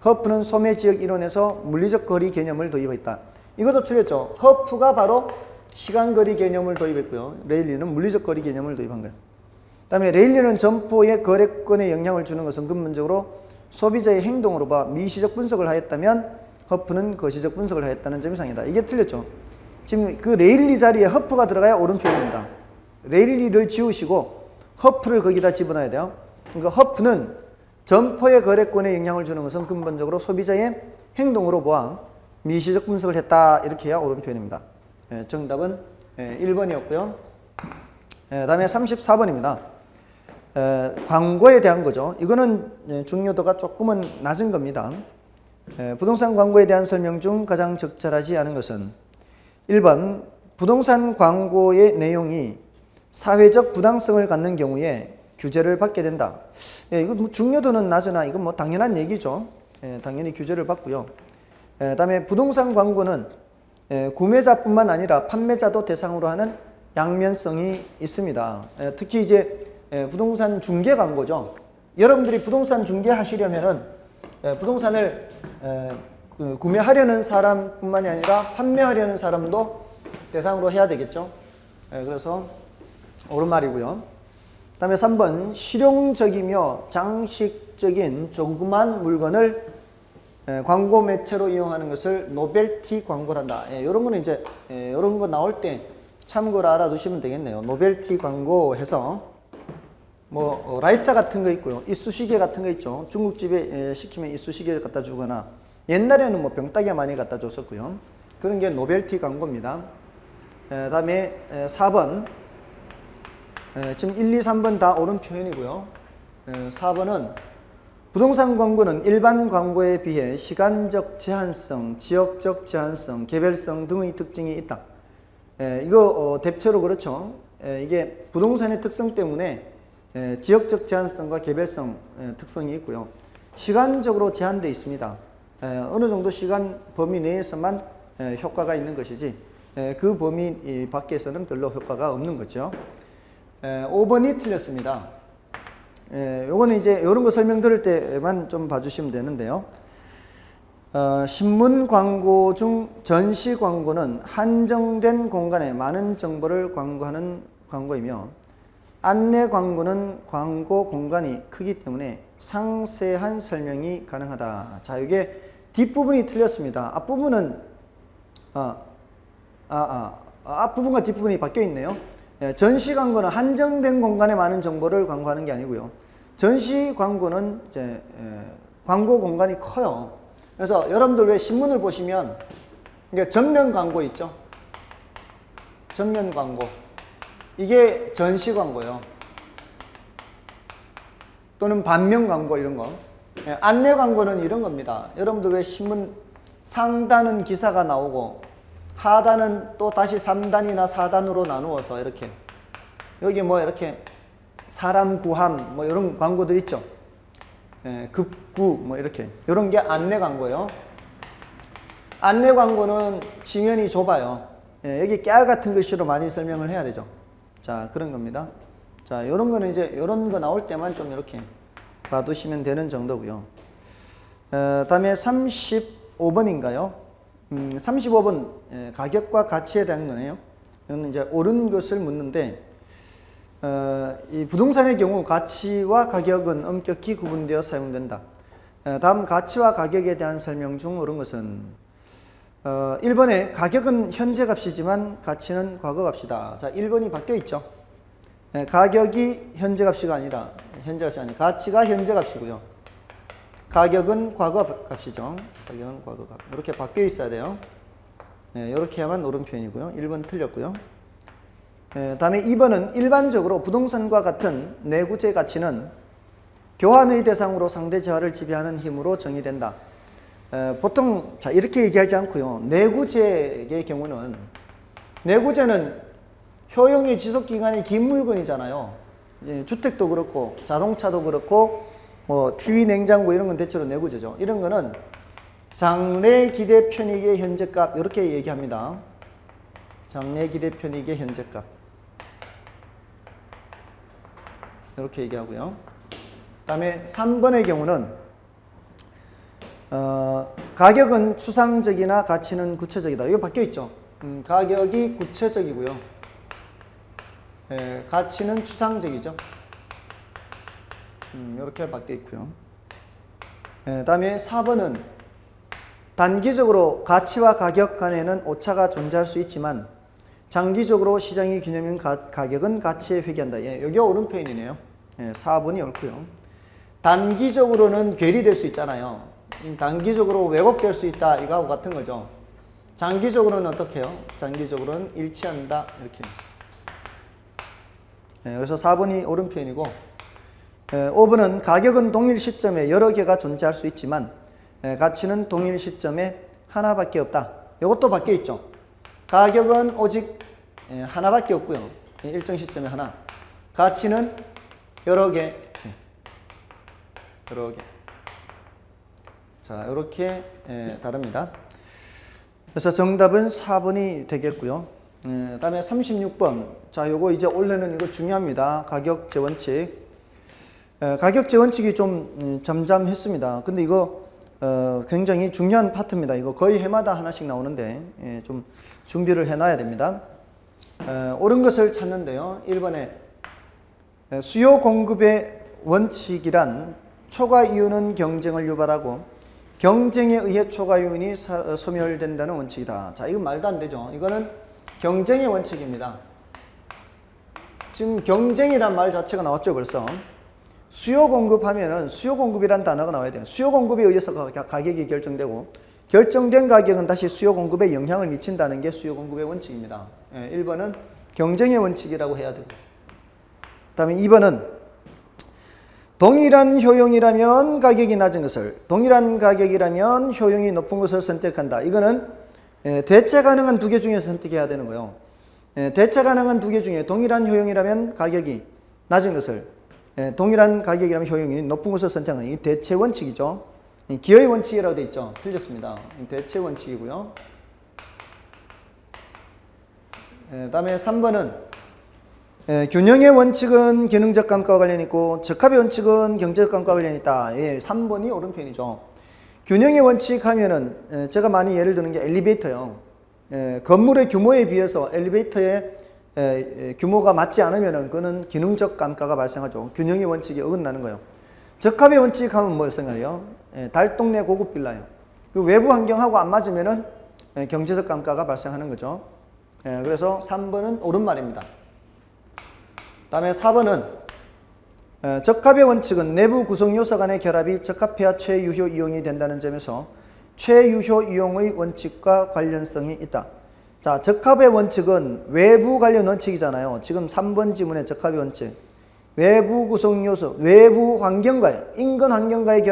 A: 허프는 소매지역 이론에서 물리적 거리 개념을 도입했다. 이것도 틀렸죠. 허프가 바로 시간거리 개념을 도입했고요. 레일리는 물리적 거리 개념을 도입한 거예요. 그 다음에 레일리는 점포의 거래권에 영향을 주는 것은 근본적으로 소비자의 행동으로 봐 미시적 분석을 하였다면 허프는 거시적 분석을 하였다는 점이 상이다. 이게 틀렸죠. 지금 그 레일리 자리에 허프가 들어가야 옳은 표현입니다. 레일리를 지우시고 허프를 거기다 집어넣어야 돼요. 그러니까 허프는 점포의 거래권에 영향을 주는 것은 근본적으로 소비자의 행동으로 보아 미시적 분석을 했다. 이렇게 해야 옳은 표현입니다. 정답은 1번이었고요. 다음에 34번입니다. 광고에 대한 거죠. 이거는 중요도가 조금은 낮은 겁니다. 부동산 광고에 대한 설명 중 가장 적절하지 않은 것은 1번 부동산 광고의 내용이 사회적 부당성을 갖는 경우에 규제를 받게 된다. 이거 뭐 중요도는 낮으나 이건 뭐 당연한 얘기죠. 당연히 규제를 받고요. 다음에 부동산 광고는 구매자뿐만 아니라 판매자도 대상으로 하는 양면성이 있습니다. 특히 이제 부동산 중개 광고죠. 여러분들이 부동산 중개 하시려면은 부동산을 구매하려는 사람뿐만이 아니라 판매하려는 사람도 대상으로 해야 되겠죠. 그래서 옳은 말이고요. 그 다음에 3번 실용적이며 장식적인 조그만 물건을 광고 매체로 이용하는 것을 노벨티 광고란다. 이런 거는 이제 이런 거 나올 때 참고로 알아두시면 되겠네요. 노벨티 광고 해서 뭐 라이터 같은 거 있고요. 이쑤시개 같은 거 있죠. 중국집에 시키면 이쑤시개 갖다 주거나 옛날에는 뭐 병따개 많이 갖다 줬었고요. 그런 게 노벨티 광고입니다. 다음에 4번 지금 1, 2, 3번 다 옳은 표현이고요. 4번은 부동산 광고는 일반 광고에 비해 시간적 제한성, 지역적 제한성, 개별성 등의 특징이 있다. 이거 대체로 그렇죠. 이게 부동산의 특성 때문에 지역적 제한성과 개별성 특성이 있고요. 시간적으로 제한되어 있습니다. 어느 정도 시간 범위 내에서만 효과가 있는 것이지 그 범위 밖에서는 별로 효과가 없는 거죠. 5번이 틀렸습니다. 요거는 이제 이런 거 설명 들을 때만 좀 봐주시면 되는데요. 신문 광고 중 전시 광고는 한정된 공간에 많은 정보를 광고하는 광고이며 안내 광고는 광고 공간이 크기 때문에 상세한 설명이 가능하다. 자, 이게 뒷부분이 틀렸습니다. 앞부분은 앞부분과 뒷부분이 바뀌어 있네요. 전시 광고는 한정된 공간에 많은 정보를 광고하는 게 아니고요. 전시 광고는 이제 광고 공간이 커요. 그래서 여러분들 왜 신문을 보시면 이게 전면 광고 있죠? 전면 광고. 이게 전시 광고요. 또는 반면 광고 이런 거. 예, 안내 광고는 이런 겁니다. 여러분들 왜 신문 상단은 기사가 나오고 하단은 또 다시 3단이나 4단으로 나누어서 이렇게 여기 뭐 이렇게 사람 구함 뭐 이런 광고들 있죠. 예, 급구 뭐 이렇게 이런 게 안내 광고예요. 안내 광고는 지면이 좁아요. 예, 여기 깨알 같은 글씨로 많이 설명을 해야 되죠. 자, 그런 겁니다. 자, 요런 거는 이제 요런 거 나올 때만 좀 이렇게 봐두시면 되는 정도고요. 다음에 35번인가요? 35번 예, 가격과 가치에 대한 거네요. 이건 이제 옳은 것을 묻는데 이 부동산의 경우 가치와 가격은 엄격히 구분되어 사용된다. 다음 가치와 가격에 대한 설명 중 옳은 것은 1번에 가격은 현재 값이지만 가치는 과거 값이다. 자, 1번이 바뀌어 있죠. 가격이 현재 값이가 아니라 현재 값이 아니라 가치가 현재 값이고요. 가격은 과거 값이죠. 가격은 과거 값. 이렇게 바뀌어 있어야 돼요. 네, 이렇게 해야만 옳은 표현이고요. 1번 틀렸고요. 다음에 2번은 일반적으로 부동산과 같은 내구재 가치는 교환의 대상으로 상대 재화를 지배하는 힘으로 정의된다. 보통 자 이렇게 얘기하지 않고요. 내구재의 경우는 내구재는 효용의 지속기간이 긴 물건이잖아요. 주택도 그렇고 자동차도 그렇고 뭐 TV, 냉장고 이런 건 대체로 내구재죠. 이런 거는 장래 기대 편익의 현재값 이렇게 얘기합니다. 장래 기대 편익의 현재값 이렇게 얘기하고요. 그 다음에 3번의 경우는 가격은 추상적이나 가치는 구체적이다. 이거 바뀌어 있죠. 가격이 구체적이고요. 가치는 추상적이죠. 이렇게 바뀌어 있고요. 다음에 4번은 단기적으로 가치와 가격 간에는 오차가 존재할 수 있지만 장기적으로 시장이 균형인 가격은 가치에 회귀한다. 예, 여기가 옳은 표현이네요. 4번이 옳고요. 단기적으로는 괴리될 수 있잖아요. 단기적으로 왜곡될 수 있다. 이거하고 같은 거죠. 장기적으로는 어떻게 해요? 장기적으로는 일치한다. 이렇게. 그래서 4번이 옳은 표현이고 5번은 가격은 동일 시점에 여러 개가 존재할 수 있지만 가치는 동일 시점에 하나밖에 없다. 이것도 바뀌어 있죠. 가격은 오직 하나밖에 없고요. 일정 시점에 하나. 가치는 여러 개. 여러 개. 자, 이렇게 다릅니다. 그래서 정답은 4번이 되겠고요. 다음에 36번. 자, 요거 이제 원래는 이거 중요합니다. 가격제 원칙. 가격제 원칙이 좀 잠잠했습니다. 근데 이거 굉장히 중요한 파트입니다. 이거 거의 해마다 하나씩 나오는데 좀 준비를 해놔야 됩니다. 옳은 것을 찾는데요. 1번에 수요 공급의 원칙이란 초과 이유는 경쟁을 유발하고 경쟁에 의해 초과 요인이 소멸된다는 원칙이다. 자, 이건 말도 안 되죠. 이거는 경쟁의 원칙입니다. 지금 경쟁이란 말 자체가 나왔죠, 벌써. 수요 공급하면은 수요 공급이란 단어가 나와야 돼요. 수요 공급에 의해서 가격이 결정되고 결정된 가격은 다시 수요 공급에 영향을 미친다는 게 수요 공급의 원칙입니다. 1번은 경쟁의 원칙이라고 해야 되고. 그다음에 2번은 동일한 효용이라면 가격이 낮은 것을, 동일한 가격이라면 효용이 높은 것을 선택한다. 이거는 대체 가능한 두 개 중에서 선택해야 되는 거예요. 대체 가능한 두 개 중에 동일한 효용이라면 가격이 낮은 것을, 동일한 가격이라면 효용이 높은 것을 선택하는 이 대체 원칙이죠. 기여의 원칙이라고 되어 있죠. 틀렸습니다. 대체 원칙이고요. 다음에 3번은 균형의 원칙은 기능적 감가와 관련이 있고 적합의 원칙은 경제적 감가와 관련이 있다. 3번이 옳은 편이죠. 균형의 원칙 하면은 제가 많이 예를 드는 게 엘리베이터요. 건물의 규모에 비해서 엘리베이터의 규모가 맞지 않으면은 그거는 기능적 감가가 발생하죠. 균형의 원칙이 어긋나는 거예요. 적합의 원칙 하면 뭐 생각해요? 달동네 고급 빌라요. 그 외부 환경하고 안 맞으면은 경제적 감가가 발생하는 거죠. 그래서 3번은 옳은 말입니다. 다음에 4번은 적합의 원칙은 내부 구성 요소 간의 결합이 적합해야 최유효 이용이 된다는 점에서 최유효 이용의 원칙과 관련성이 있다. 자, 적합의 원칙은 외부 관련 원칙이잖아요. 지금 3번 지문의 적합의 원칙. 외부 구성 요소, 외부 환경과의, 인근 환경과의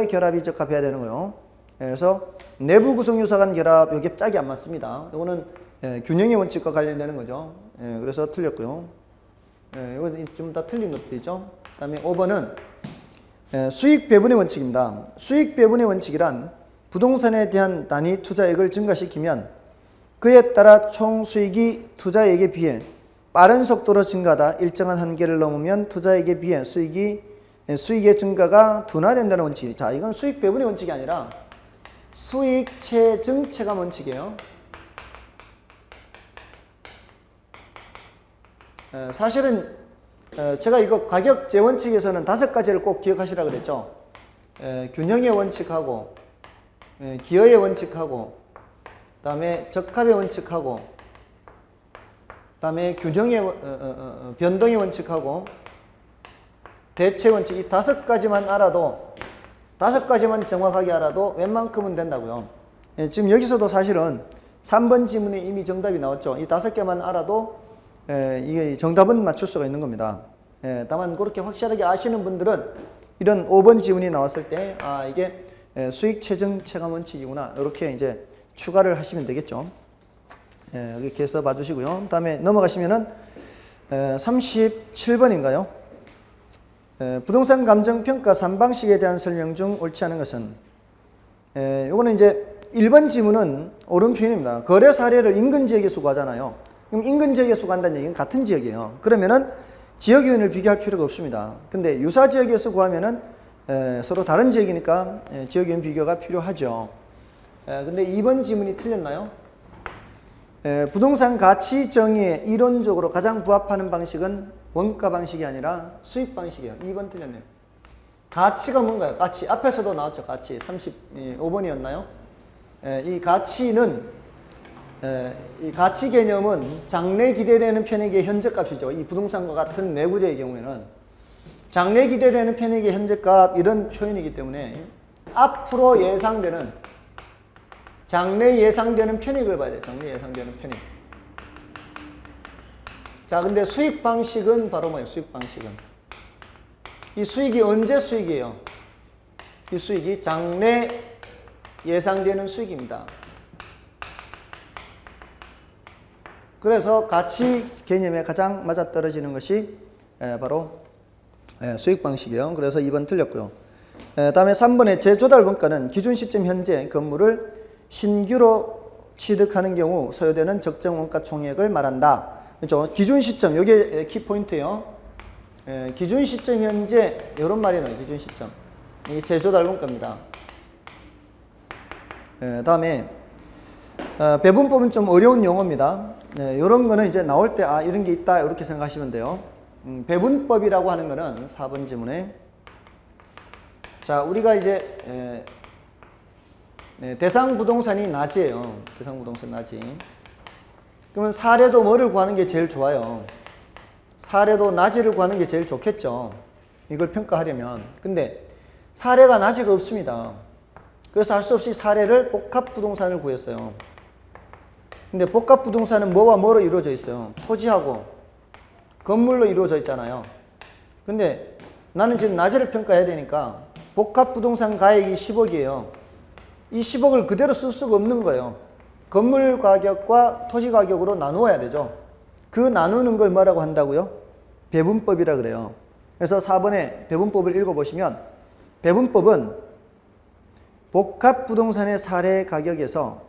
A: 결합이 적합해야 되는 거예요. 그래서 내부 구성 요소 간 결합, 이게 짝이 안 맞습니다. 이거는 균형의 원칙과 관련되는 거죠. 그래서 틀렸고요. 이건 좀 다 틀린 것들이죠. 그 다음에 5번은 수익 배분의 원칙입니다. 수익 배분의 원칙이란 부동산에 대한 단위 투자액을 증가시키면 그에 따라 총 수익이 투자액에 비해 빠른 속도로 증가하다 일정한 한계를 넘으면 투자액에 비해 수익의 증가가 둔화된다는 원칙이. 자, 이건 수익 배분의 원칙이 아니라 수익체 증체감 원칙이에요. 사실은 제가 이거 가격제 원칙에서는 5가지를 꼭 기억하시라 그랬죠. 균형의 원칙하고 기여의 원칙하고 그다음에 적합의 원칙하고 그다음에 균형의 변동의 원칙하고 대체 원칙, 이 5가지만 알아도 5가지만 정확하게 알아도 웬만큼은 된다고요. 지금 여기서도 사실은 3번 지문에 이미 정답이 나왔죠. 이 5개만 알아도 이게 정답은 맞출 수가 있는 겁니다. 다만 그렇게 확실하게 아시는 분들은 이런 5번 지문이 나왔을 때 이게 수익 체증 체감 원칙이구나, 이렇게 이제 추가를 하시면 되겠죠. 이렇게 해서 봐주시고요. 다음에 넘어가시면은 37번인가요? 부동산 감정 평가 3방식에 대한 설명 중 옳지 않은 것은, 요거는 이제 1번 지문은 옳은 표현입니다. 거래 사례를 인근 지역에서 구하잖아요. 그럼 인근 지역에서 구한다는 얘기는 같은 지역이에요. 그러면은 지역 요인을 비교할 필요가 없습니다. 근데 유사 지역에서 구하면은 서로 다른 지역이니까 지역 요인 비교가 필요하죠. 근데 2번 지문이 틀렸나요? 부동산 가치 정의에 이론적으로 가장 부합하는 방식은 원가 방식이 아니라 수익 방식이에요. 2번 틀렸네요. 가치가 뭔가요? 가치. 앞에서도 나왔죠. 가치. 35번이었나요? 이 가치는, 이 가치 개념은 장래 기대되는 편익의 현재값이죠. 이 부동산과 같은 내구재의 경우에는 장래 기대되는 편익의 현재값, 이런 표현이기 때문에 앞으로 예상되는, 장래 예상되는 편익을 봐야 돼요. 장래 예상되는 편익. 자, 근데 수익 방식은 바로 뭐예요? 수익 방식은 이 수익이 언제 수익이에요? 이 수익이 장래 예상되는 수익입니다. 그래서 가치 개념에 가장 맞아떨어지는 것이 바로 수익 방식이에요. 그래서 2번 틀렸고요. 다음에 3번의 재조달 원가는 기준 시점 현재 건물을 신규로 취득하는 경우 소요되는 적정 원가 총액을 말한다. 그렇죠? 기준 시점, 이게 키포인트예요. 기준 시점 현재, 이런 말이 나와요. 기준 시점. 이게 재조달 원가입니다. 다음에 배분법은 좀 어려운 용어입니다. 이런 거는 이제 나올 때 이런 게 있다, 이렇게 생각하시면 돼요. 배분법이라고 하는 거는 4번 지문에, 자, 우리가 이제 대상 부동산이 낮이에요. 대상 부동산 낮이. 그러면 사례도 뭐를 구하는 게 제일 좋아요? 사례도 낮이를 구하는 게 제일 좋겠죠. 이걸 평가하려면. 근데 사례가 낮이가 없습니다. 그래서 할 수 없이 사례를 복합 부동산을 구했어요. 근데 복합 부동산은 뭐와 뭐로 이루어져 있어요? 토지하고 건물로 이루어져 있잖아요. 근데 나는 지금 낮이를 평가해야 되니까 복합 부동산 가액이 10억이에요. 이 10억을 그대로 쓸 수가 없는 거예요. 건물 가격과 토지 가격으로 나누어야 되죠. 그 나누는 걸 뭐라고 한다고요? 배분법이라 그래요. 그래서 4번에 배분법을 읽어보시면, 배분법은 복합 부동산의 사례 가격에서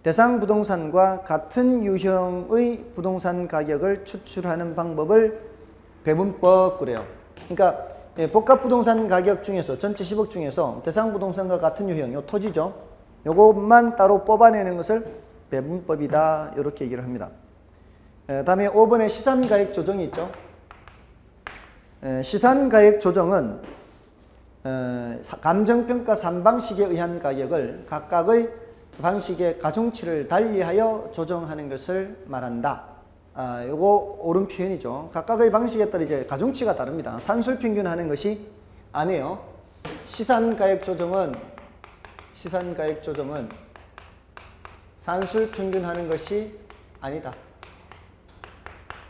A: 대상 부동산과 같은 유형의 부동산 가격을 추출하는 방법을 배분법 그래요. 그러니까 복합 부동산 가격 중에서, 전체 10억 중에서 대상 부동산과 같은 유형, 요 토지죠. 요것만 따로 뽑아내는 것을 배분법이다, 이렇게 얘기를 합니다. 다음에 5번에 시산가액 조정이 있죠. 시산가액 조정은 감정평가 3방식에 의한 가격을 각각의 방식의 가중치를 달리하여 조정하는 것을 말한다. 요거 옳은 표현이죠. 각각의 방식에 따라 이제 가중치가 다릅니다. 산술평균 하는 것이 아니에요. 시산가액 조정은 산술 평균하는 것이 아니다.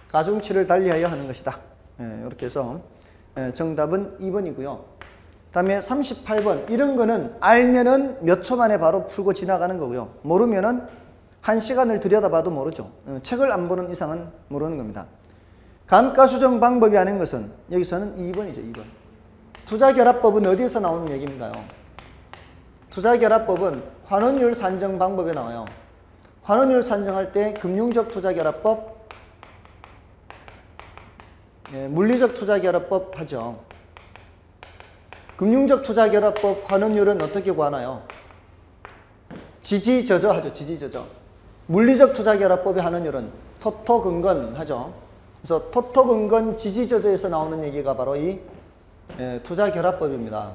A: 가중치를 달리하여 하는 것이다. 이렇게 해서 정답은 2번이고요. 다음에 38번. 이런 거는 알면은 몇 초 만에 바로 풀고 지나가는 거고요. 모르면은 1시간을 들여다봐도 모르죠. 책을 안 보는 이상은 모르는 겁니다. 감가수정 방법이 아닌 것은 여기서는 2번이죠. 2번. 투자결합법은 어디에서 나오는 얘기인가요? 투자결합법은 환원율 산정 방법에 나와요. 환원율 산정할 때 금융적 투자결합법, 물리적 투자결합법 하죠. 금융적 투자결합법 환원율은 어떻게 구하나요? 지지저저 하죠. 지지저저. 물리적 투자결합법의 환원율은 토토근건 하죠. 그래서 토토근건 지지저저에서 나오는 얘기가 바로 이 투자결합법입니다.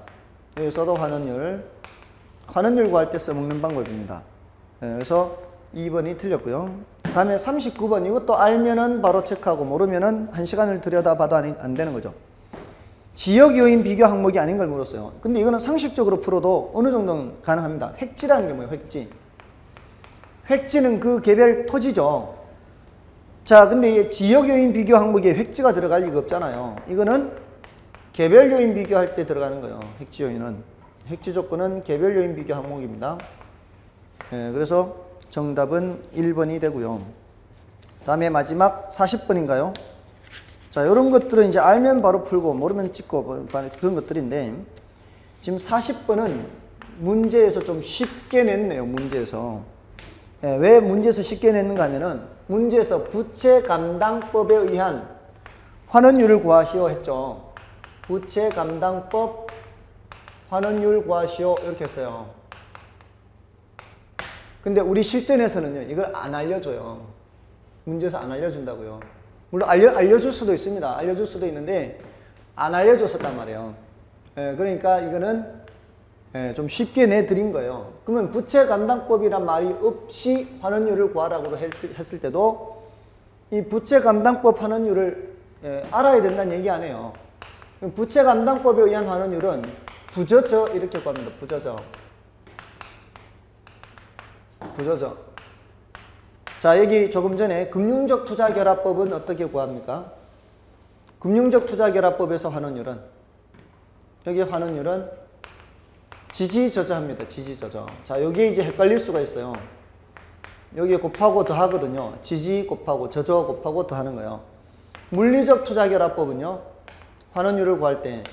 A: 여기서도 환원율 구할 때 써먹는 방법입니다. 그래서 2번이 틀렸고요. 다음에 39번. 이것도 알면은 바로 체크하고 모르면은 1시간을 들여다봐도 안 되는 거죠. 지역 요인 비교 항목이 아닌 걸 물었어요. 근데 이거는 상식적으로 풀어도 어느 정도는 가능합니다. 획지라는 게 뭐예요? 획지. 획지는 그 개별 토지죠. 자, 근데 이 지역 요인 비교 항목에 획지가 들어갈 리가 없잖아요. 이거는 개별 요인 비교할 때 들어가는 거예요. 획지 요인은. 획지 조건은 개별 요인 비교 항목입니다. 그래서 정답은 1번이 되고요. 다음에 마지막 40번인가요? 자, 이런 것들은 이제 알면 바로 풀고 모르면 찍고 그런 것들인데 지금 40번은 문제에서 좀 쉽게 냈네요. 문제에서. 왜 문제에서 쉽게 냈는가 하면은 문제에서 부채감당법에 의한 환원율을 구하시오 했죠. 부채감당법 환원율 구하시오 이렇게 했어요. 근데 우리 실전에서는요, 이걸 안 알려줘요. 문제에서 안 알려준다고요. 물론 알려줄 수도 있습니다. 알려줄 수도 있는데 안 알려줬었단 말이에요. 그러니까 이거는 좀 쉽게 내드린 거예요. 그러면 부채감당법이란 말이 없이 환원율을 구하라고 했을 때도 이 부채감당법 환원율을 알아야 된다는 얘기 안 해요. 부채감당법에 의한 환원율은 부저저 이렇게 구합니다. 부저저. 자, 여기 조금 전에 금융적 투자결합법은 어떻게 구합니까? 금융적 투자결합법에서 환원율은 여기 환원율은 지지저저합니다. 지지저저. 자, 여기에 이제 헷갈릴 수가 있어요. 여기 곱하고 더하거든요. 지지 곱하고 저저 곱하고 더하는 거예요. 물리적 투자결합법은요. 환원율을 구할 때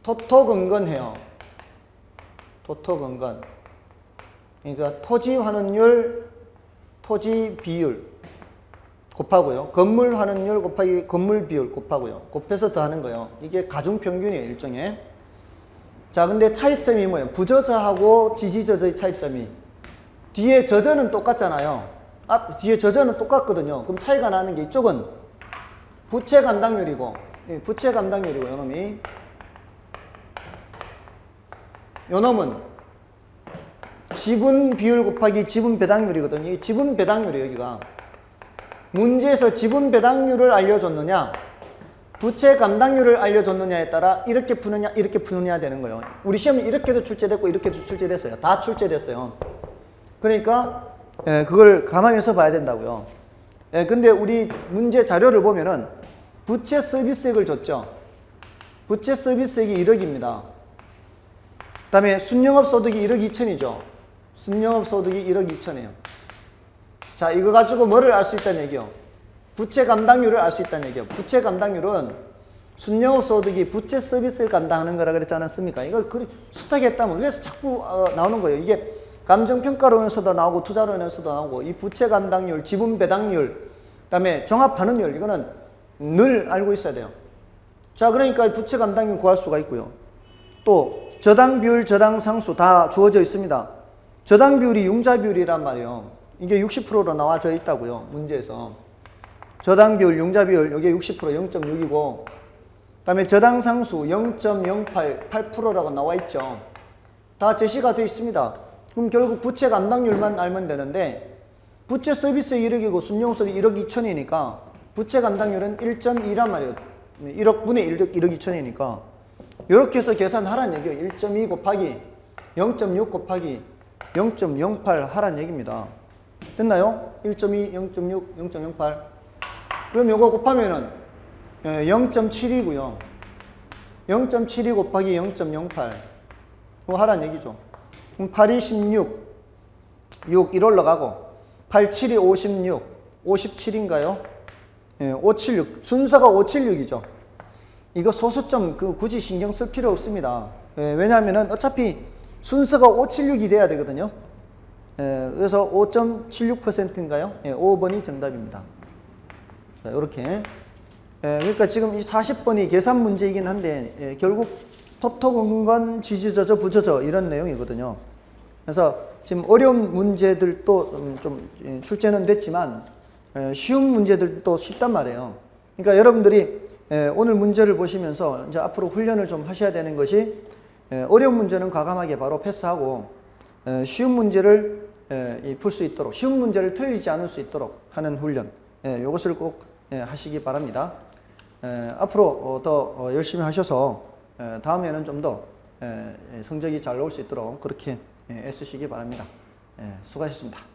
A: 토토근건해요. 토토근건. 그러니까 토지 환원율, 토지 비율 곱하고요. 건물 환원율 곱하기 건물 비율 곱하고요. 곱해서 더하는 거예요. 이게 가중평균이에요. 일종의. 자, 근데 차이점이 뭐예요? 부저저하고 지지저저의 차이점이 뒤에 저저는 똑같잖아요. 뒤에 저저는 똑같거든요. 그럼 차이가 나는 게 이쪽은 부채 감당률이고 요놈은 지분 비율 곱하기 지분 배당률이거든요. 이 지분 배당률이에요. 여기가 문제에서 지분 배당률을 알려줬느냐 부채 감당률을 알려줬느냐에 따라 이렇게 푸느냐 이렇게 푸느냐 되는 거예요. 우리 시험이 이렇게도 출제됐고 이렇게도 출제됐어요. 다 출제됐어요. 그러니까 그걸 감안해서 봐야 된다고요. 근데 우리 문제 자료를 보면은 부채 서비스액을 줬죠. 부채 서비스액이 1억입니다. 그 다음에 순영업 소득이 1억 2천이죠. 순영업 소득이 1억 2천이에요. 자, 이거 가지고 뭐를 알 수 있다는 얘기요? 부채 감당률을 알 수 있다는 얘기요. 부채 감당률은 순영업 소득이 부채 서비스를 감당하는 거라 그랬지 않았습니까? 이걸 숱하게 했다면 그래서 자꾸 나오는 거예요. 이게 감정평가론에서도 나오고 투자론에서도 나오고 이 부채 감당률, 지분 배당률, 그 다음에 종합환원율 이거는 늘 알고 있어야 돼요. 자, 그러니까 부채 감당률 구할 수가 있고요. 또 저당 비율, 저당 상수 다 주어져 있습니다. 저당 비율이 융자 비율이란 말이에요. 이게 60%로 나와져 있다고요. 문제에서. 저당 비율, 융자 비율 여기 60% 0.6이고 그 다음에 저당 상수 0.08, 8%라고 나와 있죠. 다 제시가 되어 있습니다. 그럼 결국 부채 감당률만 알면 되는데 부채 서비스 1억이고 순영업소득이 1억 2천이니까 부채 감당률은 1.2란 말이에요. 1억 분의 1억 2천이니까 이렇게 해서 계산하라는 얘기예요. 1.2 곱하기 0.6 곱하기 0.08 하란 얘기입니다. 됐나요? 1.2, 0.6, 0.08. 그럼 요거 곱하면은 0.7이고요. 0.72 곱하기 0.08. 이거 하란 얘기죠. 그럼 8이 16, 6 1 올라가고 8, 7이 56, 57인가요? 576. 순서가 576이죠. 이거 소수점 굳이 신경 쓸 필요 없습니다. 왜냐하면은 어차피 순서가 576이 돼야 되거든요. 그래서 5.76%인가요? 5번이 정답입니다. 자, 이렇게. 그러니까 지금 이 40번이 계산 문제이긴 한데 결국 토토, 근건, 지지저저, 부저저 이런 내용이거든요. 그래서 지금 어려운 문제들도 좀 출제는 됐지만 쉬운 문제들도 쉽단 말이에요. 그러니까 여러분들이 오늘 문제를 보시면서 이제 앞으로 훈련을 좀 하셔야 되는 것이 어려운 문제는 과감하게 바로 패스하고 쉬운 문제를 풀 수 있도록, 쉬운 문제를 틀리지 않을 수 있도록 하는 훈련, 이것을 꼭 하시기 바랍니다. 앞으로 더 열심히 하셔서 다음에는 좀 더 성적이 잘 나올 수 있도록 그렇게 애쓰시기 바랍니다. 수고하셨습니다.